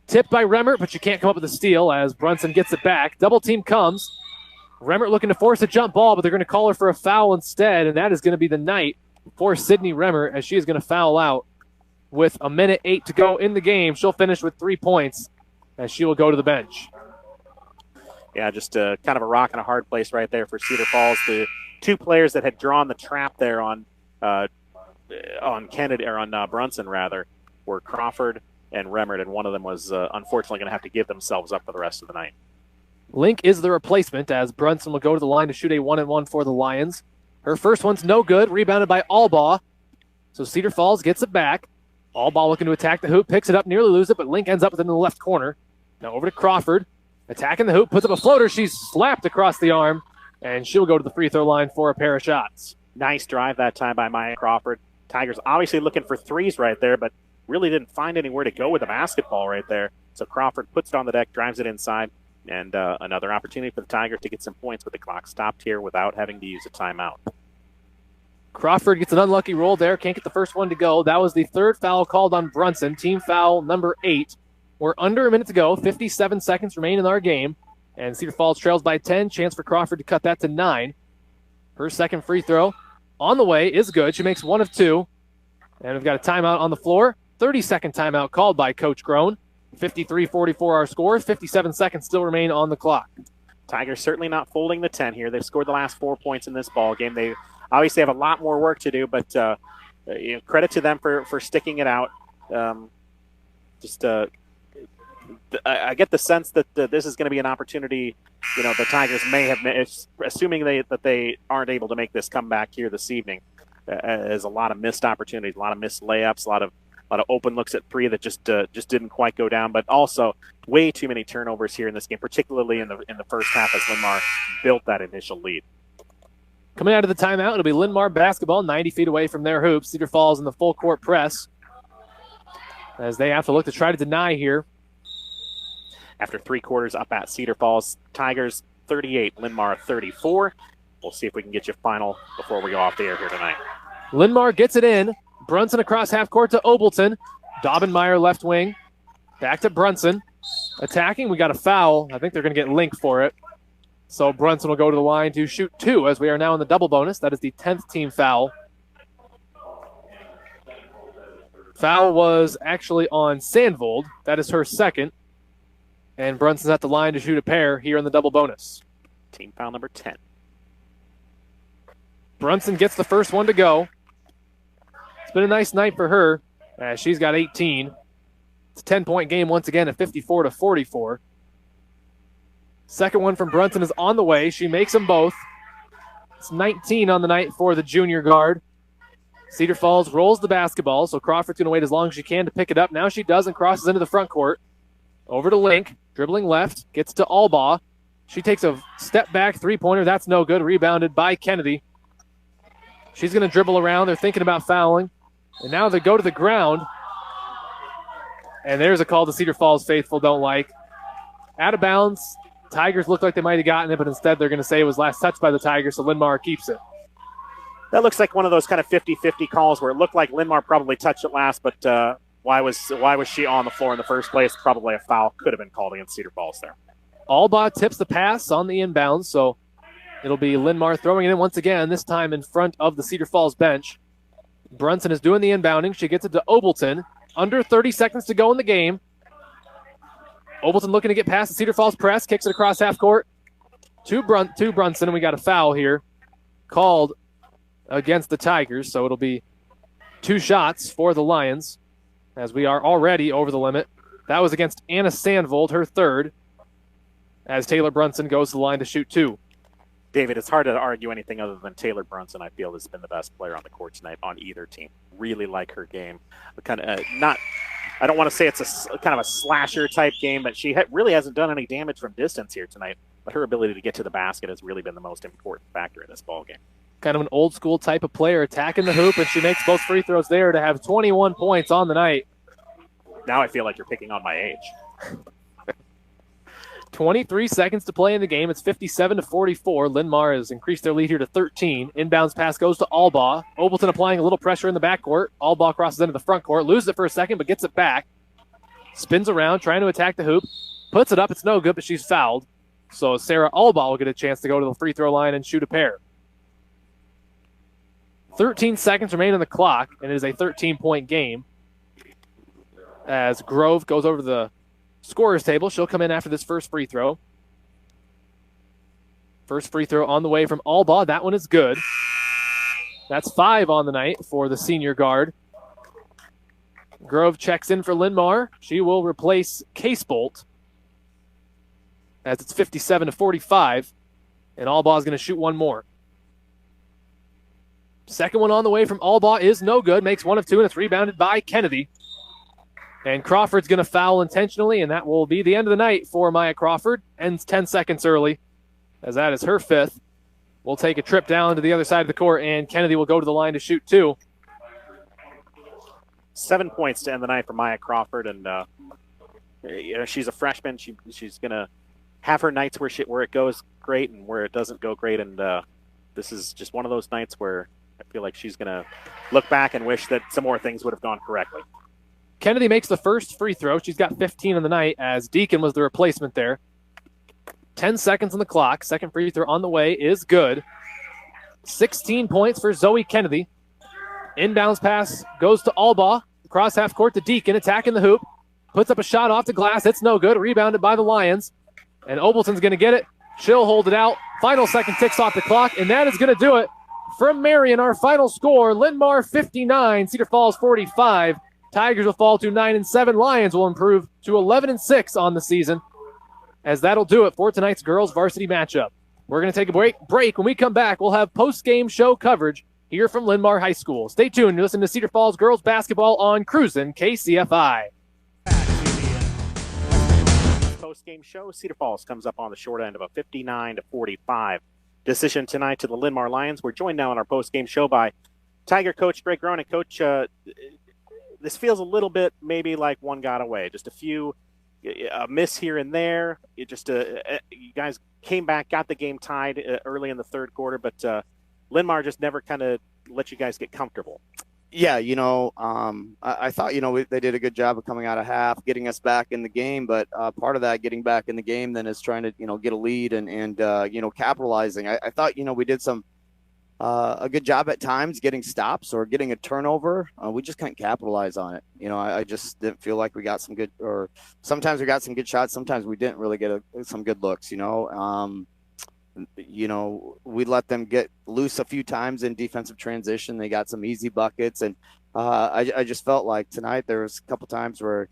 Tipped by Remmert, but she can't come up with a steal as Brunson gets it back. Double team comes. Remmert looking to force a jump ball, but they're going to call her for a foul instead, and that is going to be the night for Sydney Remmert as she is going to foul out with 1:08 to go in the game. She'll finish with 3 points as she will go to the bench. Yeah, just kind of a rock and a hard place right there for Cedar Falls. The 2 players that had drawn the trap there on Kennedy, or on Brunson rather, were Crawford and Remmert, and one of them was unfortunately going to have to give themselves up for the rest of the night. Link is the replacement as Brunson will go to the line to shoot a 1-and-1 for the Lions. Her first one's no good, rebounded by Albaugh. So Cedar Falls gets it back. Albaugh looking to attack the hoop, picks it up, nearly loses it, but Link ends up with it in the left corner. Now over to Crawford, attacking the hoop, puts up a floater. She's slapped across the arm, and she'll go to the free throw line for a pair of shots. Nice drive that time by Maya Crawford. Tigers obviously looking for threes right there, but really didn't find anywhere to go with the basketball right there. So Crawford puts it on the deck, drives it inside, and another opportunity for the Tigers to get some points with the clock stopped here without having to use a timeout. Crawford gets an unlucky roll there, can't get the first one to go. That was the third foul called on Brunson, team foul number 8. We're under a minute to go, 57 seconds remain in our game, and Cedar Falls trails by 10. Chance for Crawford to cut that to 9. Her second free throw on the way is good. She makes 1 of 2, and we've got a timeout on the floor. 30-second timeout called by Coach Groen. 53-44 our score. 57 seconds still remain on the clock. Tigers certainly not folding the 10 here. They've scored the last 4 points in this ball game. They obviously have a lot more work to do, but credit to them for sticking it out. I get the sense that this is going to be an opportunity. The Tigers may have, assuming that they aren't able to make this comeback here this evening, as a lot of missed opportunities, a lot of missed layups, a lot of open looks at three that just didn't quite go down, but also way too many turnovers here in this game, particularly in the first half as Linn-Mar built that initial lead. Coming out of the timeout, it'll be Linn-Mar basketball, 90 feet away from their hoops. Cedar Falls in the full court press as they have to look to try to deny here. After 3 quarters up at Cedar Falls, Tigers 38, Linn-Mar 34. We'll see if we can get you final before we go off the air here tonight. Linn-Mar gets it in. Brunson across half court to Obleton. Daubenmeyer left wing. Back to Brunson. Attacking, we got a foul. I think they're going to get linked for it. So Brunson will go to the line to shoot 2 as we are now in the double bonus. That is the 10th team foul. Foul was actually on Sandville. That is her second. And Brunson's at the line to shoot a pair here in the double bonus. Team foul number 10. Brunson gets the first one to go. It's been a nice night for her. She's got 18. It's a 10-point game once again at 54-44. Second one from Brunson is on the way. She makes them both. It's 19 on the night for the junior guard. Cedar Falls rolls the basketball, so Crawford's going to wait as long as she can to pick it up. Now she does and crosses into the front court. Over to Link, dribbling left, gets to Albaugh. She takes a step back three-pointer. That's no good. Rebounded by Kennedy. She's going to dribble around. They're thinking about fouling. And now they go to the ground. And there's a call the Cedar Falls faithful don't like. Out of bounds. Tigers looked like they might have gotten it, but instead they're going to say it was last touched by the Tigers, so Linn-Mar keeps it. That looks like one of those kind of 50-50 calls where it looked like Linn-Mar probably touched it last, but why was she on the floor in the first place? Probably a foul could have been called against Cedar Falls there. Albaugh tips the pass on the inbound, so it'll be Linn-Mar throwing it in once again, this time in front of the Cedar Falls bench. Brunson is doing the inbounding. She gets it to Obleton. Under 30 seconds to go in the game. Obleton looking to get past the Cedar Falls press, kicks it across half court to Brunson, and we got a foul here called against the Tigers, so it'll be 2 shots for the Lions as we are already over the limit. That was against Anna Sandvold, her third, as Taylor Brunson goes to the line to shoot 2. David, it's hard to argue anything other than Taylor Brunson, I feel, has been the best player on the court tonight on either team. Really like her game. I don't want to say it's a kind of a slasher type game, but she really hasn't done any damage from distance here tonight. But her ability to get to the basket has really been the most important factor in this ball game. Kind of an old school type of player, attacking the hoop, and she makes both free throws there to have 21 points on the night. Now I feel like you're picking on my age. 23 seconds to play in the game. It's 57-44. Linn-Mar has increased their lead here to 13. Inbounds pass goes to Albaugh. Obleton applying a little pressure in the backcourt. Albaugh crosses into the front court. Loses it for a second, but gets it back. Spins around, trying to attack the hoop. Puts it up. It's no good, but she's fouled. So Sarah Albaugh will get a chance to go to the free throw line and shoot a pair. 13 seconds remain on the clock, and it is a 13-point game. As Grove goes over to the scorer's table, she'll come in after this first free throw. First free throw on the way from Albaugh. That one is good. That's 5 on the night for the senior guard. Grove checks in for Linn-Mar. She will replace Casebolt as it's 57-45, and Albaugh is going to shoot one more. Second one on the way from Albaugh is no good. Makes 1 of 2, and it's rebounded by Kennedy. And Crawford's going to foul intentionally, and that will be the end of the night for Maya Crawford. Ends 10 seconds early, as that is her 5th. We'll take a trip down to the other side of the court, and Kennedy will go to the line to shoot 2. 7 points to end the night for Maya Crawford, and she's a freshman. She's going to have her nights where it goes great and where it doesn't go great, and this is just one of those nights where I feel like she's going to look back and wish that some more things would have gone correctly. Kennedy makes the first free throw. She's got 15 on the night, as Deacon was the replacement there. 10 seconds on the clock. Second free throw on the way is good. 16 points for Zoe Kennedy. Inbounds pass goes to Albaugh. Across half court to Deacon, attacking the hoop. puts up a shot off the glass. It's no good. Rebounded by the Lions. And Obleton's going to get it. She'll hold it out. Final second ticks off the clock, and that is going to do it. From Marion, our final score, Linn-Mar 59, Cedar Falls 45. Tigers will fall to 9-7. Lions will improve to 11-6 on the season, as that'll do it for tonight's girls varsity matchup. We're going to take a break. When we come back, we'll have post-game show coverage here from Linn-Mar High School. Stay tuned. You're listening to Cedar Falls girls basketball on Cruisin KCFI. Post-game show, Cedar Falls comes up on the short end of a 59-45 decision tonight to the Linn-Mar Lions. We're joined now on our post-game show by Tiger coach Greg Rowan. And Coach, this feels a little bit maybe like one got away. Just a miss here and there. You guys came back, got the game tied early in the third quarter, but Linn-Mar just never kind of let you guys get comfortable. Yeah, I thought, they did a good job of coming out of half, getting us back in the game. But part of that getting back in the game then is trying to, get a lead and capitalizing. I thought, we did a good job at times getting stops or getting a turnover. We just couldn't capitalize on it. I just didn't feel like we got some good, or sometimes we got some good shots. Sometimes we didn't really get some good looks, we let them get loose a few times in defensive transition. They got some easy buckets. And I just felt like tonight there was a couple times where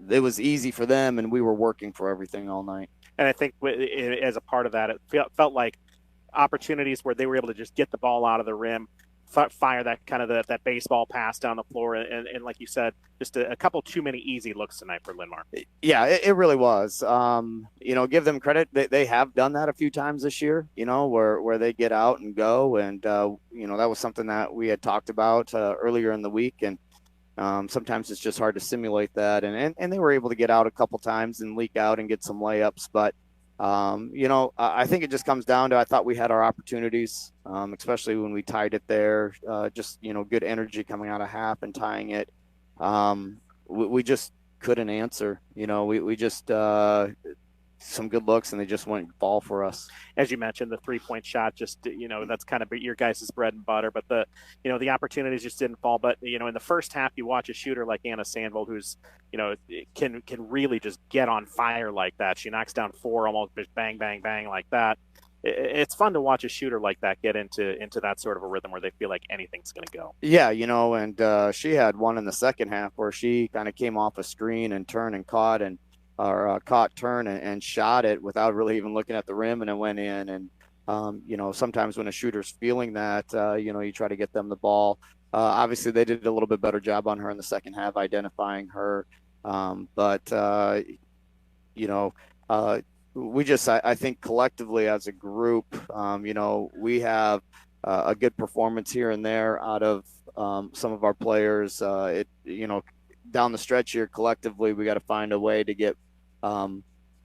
it was easy for them and we were working for everything all night. And I think as a part of that, it felt like opportunities where they were able to just get the ball out of the rim, fire that kind of that baseball pass down the floor. And like you said, just a couple too many easy looks tonight for Linn-Mar. Yeah, it really was. Give them credit. They have done that a few times this year, where they get out and go. And, that was something that we had talked about earlier in the week. And sometimes it's just hard to simulate that. And they were able to get out a couple times and leak out and get some layups. But I think it just comes down to, I thought we had our opportunities, especially when we tied it there, good energy coming out of half and tying it. We just couldn't answer, we just, some good looks and they just went ball for us. As you mentioned, the 3-point shot, just, that's kind of your guys' bread and butter, but the opportunities just didn't fall. But, in the first half, you watch a shooter like Anna Sandville, who's, can really just get on fire like that. She knocks down 4, almost bang, bang, bang like that. It's fun to watch a shooter like that get into that sort of a rhythm where they feel like anything's going to go. Yeah, and she had one in the second half where she kind of came off a screen and turned and caught turn and shot it without really even looking at the rim, and it went in. And sometimes when a shooter's feeling that, you try to get them the ball. Obviously they did a little bit better job on her in the second half identifying her, we just, I think collectively as a group, we have a good performance here and there out of some of our players. Down the stretch here, collectively, we got to find a way to get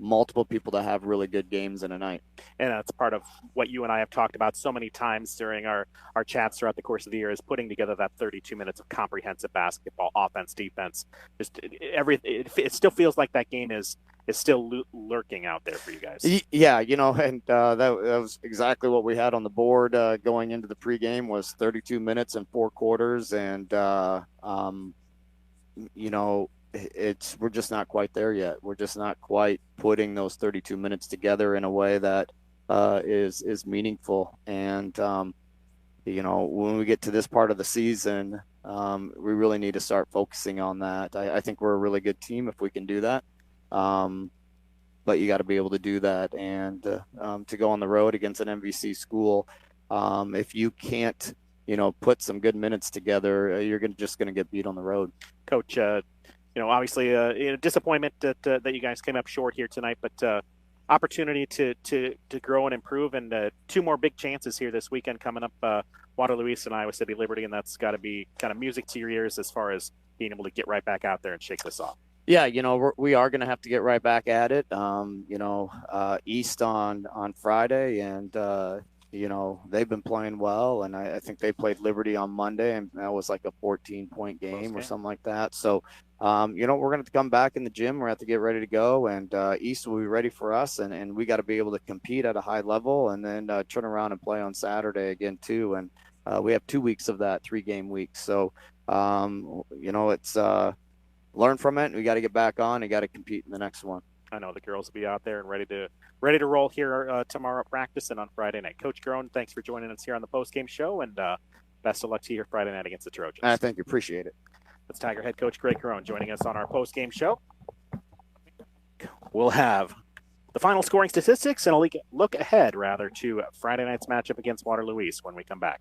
multiple people to have really good games in a night. And that's part of what you and I have talked about so many times during our chats throughout the course of the year, is putting together that 32 minutes of comprehensive basketball, offense, defense. Just it still feels like that game is still lurking out there for you guys. Yeah, and that was exactly what we had on the board going into the pregame, was 32 minutes and 4 quarters. And, we're just not quite there yet. We're just not quite putting those 32 minutes together in a way that is meaningful. And, when we get to this part of the season, we really need to start focusing on that. I think we're a really good team if we can do that. But you got to be able to do that. And to go on the road against an MVC school, if you can't, put some good minutes together, you're just going to get beat on the road. Coach, obviously disappointment that you guys came up short here tonight, but opportunity to grow and improve, and 2 more big chances here this weekend coming up, Waterloo East and Iowa City Liberty, and that's got to be kind of music to your ears as far as being able to get right back out there and shake this off. Yeah, we are going to have to get right back at it. East on Friday, and they've been playing well, and I think they played Liberty on Monday, and that was like a 14-point game or something like that. So, we're going to have to come back in the gym. We're going to have to get ready to go, and East will be ready for us, and we got to be able to compete at a high level, and then turn around and play on Saturday again too. And we have 2 weeks of that 3-game week. So, it's learn from it, and we got to get back on and got to compete in the next one. I know the girls will be out there and ready to roll here tomorrow at practice and on Friday night. Coach Groen, thanks for joining us here on the postgame show, and best of luck to you Friday night against the Trojans. I thank you. Appreciate it. That's Tiger head coach Greg Groen joining us on our postgame show. We'll have the final scoring statistics and a look ahead, to Friday night's matchup against Waterloo East when we come back.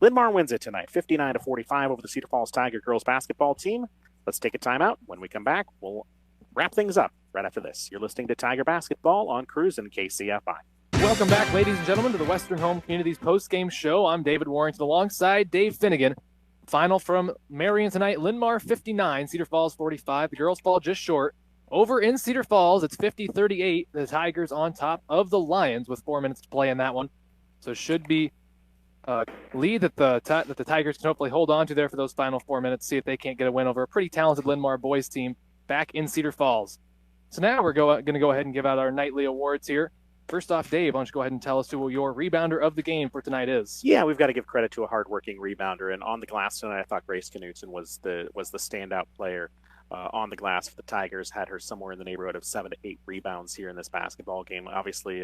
Linn-Mar wins it tonight, 59-45 over the Cedar Falls Tiger girls basketball team. Let's take a timeout. When we come back, we'll wrap things up right after this. You're listening to Tiger Basketball on Cruisin KCFI. Welcome back, ladies and gentlemen, to the Western Home Communities post-game show. I'm David Warrington alongside Dave Finnegan. Final from Marion tonight, Linn-Mar 59, Cedar Falls 45. The girls fall just short. Over in Cedar Falls, it's 50-38. The Tigers on top of the Lions with 4 minutes to play in that one. So should be a lead that the Tigers can hopefully hold on to there for those final 4 minutes, see if they can't get a win over a pretty talented Linn-Mar boys team back in Cedar Falls. So now we're going to go ahead and give out our nightly awards here. First off, Dave, why don't you go ahead and tell us who your rebounder of the game for tonight is? Yeah, we've got to give credit to a hardworking rebounder, and on the glass tonight, I thought Grace Knutson was the standout player on the glass for the Tigers. Had her somewhere in the neighborhood of 7 to 8 rebounds here in this basketball game. Obviously,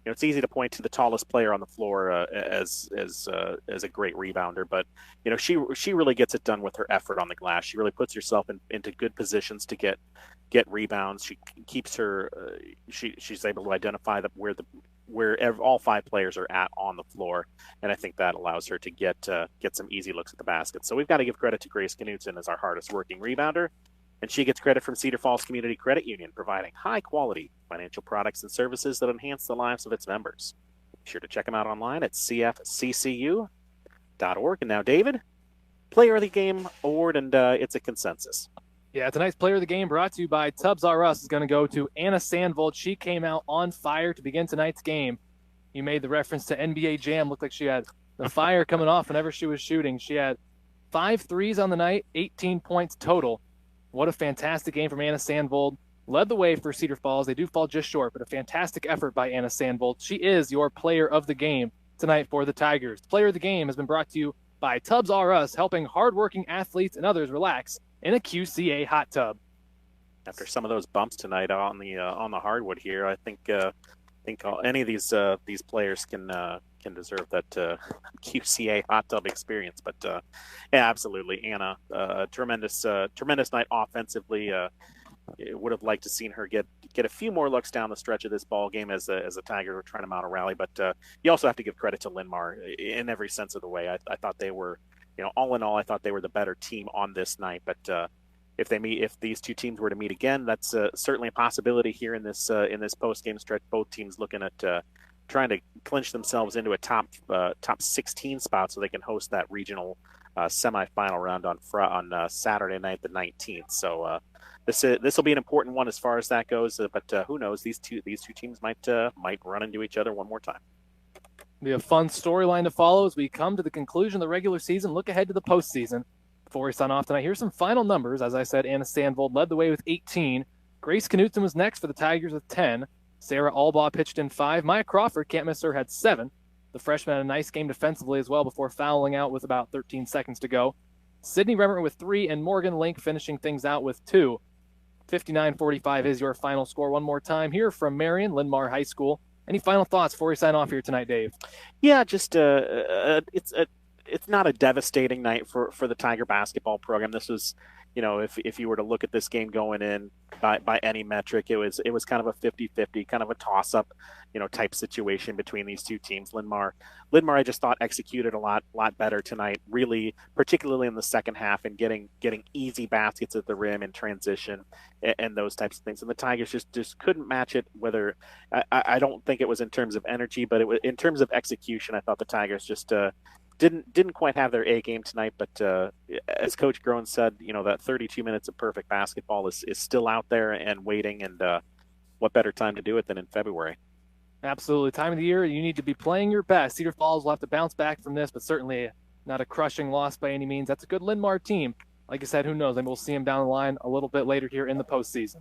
it's easy to point to the tallest player on the floor as a great rebounder, but she really gets it done with her effort on the glass. She really puts herself into good positions to get rebounds. She keeps her. She's able to identify where all 5 players are at on the floor, and I think that allows her to get some easy looks at the basket. So we've got to give credit to Grace Knutson as our hardest working rebounder, and she gets credit from Cedar Falls Community Credit Union, providing high quality financial products and services that enhance the lives of its members. Be sure to check them out online at cfccu.org. And now, David, Player of the Game award, and it's a consensus. Yeah, tonight's Player of the Game brought to you by Tubbs R Us is going to go to Anna Sandville. She came out on fire to begin tonight's game. You made the reference to NBA Jam. Looked like she had the fire coming off whenever she was shooting. She had 5 threes on the night, 18 points total. What a fantastic game from Anna Sandvold. Led the way for Cedar Falls. They do fall just short, but a fantastic effort by Anna Sandvold. She is your Player of the Game tonight for the Tigers. Player of the Game has been brought to you by Tubbs R Us, helping hardworking athletes and others relax in a QCA hot tub. After some of those bumps tonight on the hardwood here, I think any of these players can deserve that QCA hot tub experience. But yeah, absolutely, Anna, tremendous night offensively. Would have liked to seen her get a few more looks down the stretch of this ball game as the Tigers were trying to mount a rally. But you also have to give credit to Linn-Mar in every sense of the way. I thought they were, all in all, I thought they were the better team on this night. But if these two teams were to meet again, that's certainly a possibility here in this post game stretch. Both teams looking at trying to clinch themselves into a top 16 spot so they can host that regional semifinal round on Saturday night, the 19th. So this will be an important one as far as that goes. But who knows? These two teams might run into each other one more time. Be a fun storyline to follow as we come to the conclusion of the regular season. Look ahead to the postseason. Before we sign off tonight, here's some final numbers. As I said, Anna Sandvold led the way with 18. Grace Knutson was next for the Tigers with 10. Sarah Albaugh pitched in 5. Maya Crawford, can't miss her, had 7. The freshman had a nice game defensively as well before fouling out with about 13 seconds to go. Sydney Remmert with 3, and Morgan Link finishing things out with 2. 59-45 is your final score. One more time here from Marion, Linn-Mar High School. Any final thoughts before we sign off here tonight, Dave? Yeah, just it's not a devastating night for the Tiger basketball program. This was, if you were to look at this game going in by any metric, it was kind of a 50-50, kind of a toss-up, type situation between these two teams. Linn-Mar, I just thought executed a lot better tonight, really, particularly in the second half, and getting easy baskets at the rim in transition and those types of things. And the Tigers just couldn't match it. Whether I don't think it was in terms of energy, but it was in terms of execution. I thought the Tigers just didn't quite have their A game tonight, but as Coach Groen said, that 32 minutes of perfect basketball is still out there and waiting, and what better time to do it than in February? Absolutely. Time of the year, you need to be playing your best. Cedar Falls will have to bounce back from this, but certainly not a crushing loss by any means. That's a good Linn-Mar team. Like I said, who knows? Maybe we'll see them down the line a little bit later here in the postseason.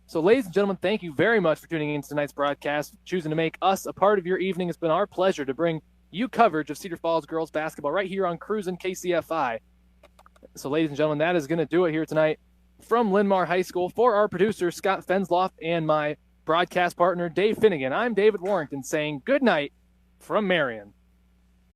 So, ladies and gentlemen, thank you very much for tuning in to tonight's broadcast, choosing to make us a part of your evening. It's been our pleasure to bring you coverage of Cedar Falls girls basketball right here on Cruisin KCFI. So, ladies and gentlemen, that is going to do it here tonight from Linn-Mar High School, for our producer, Scott Fensloff, and my broadcast partner, Dave Finnegan, I'm David Warrington saying good night from Marion.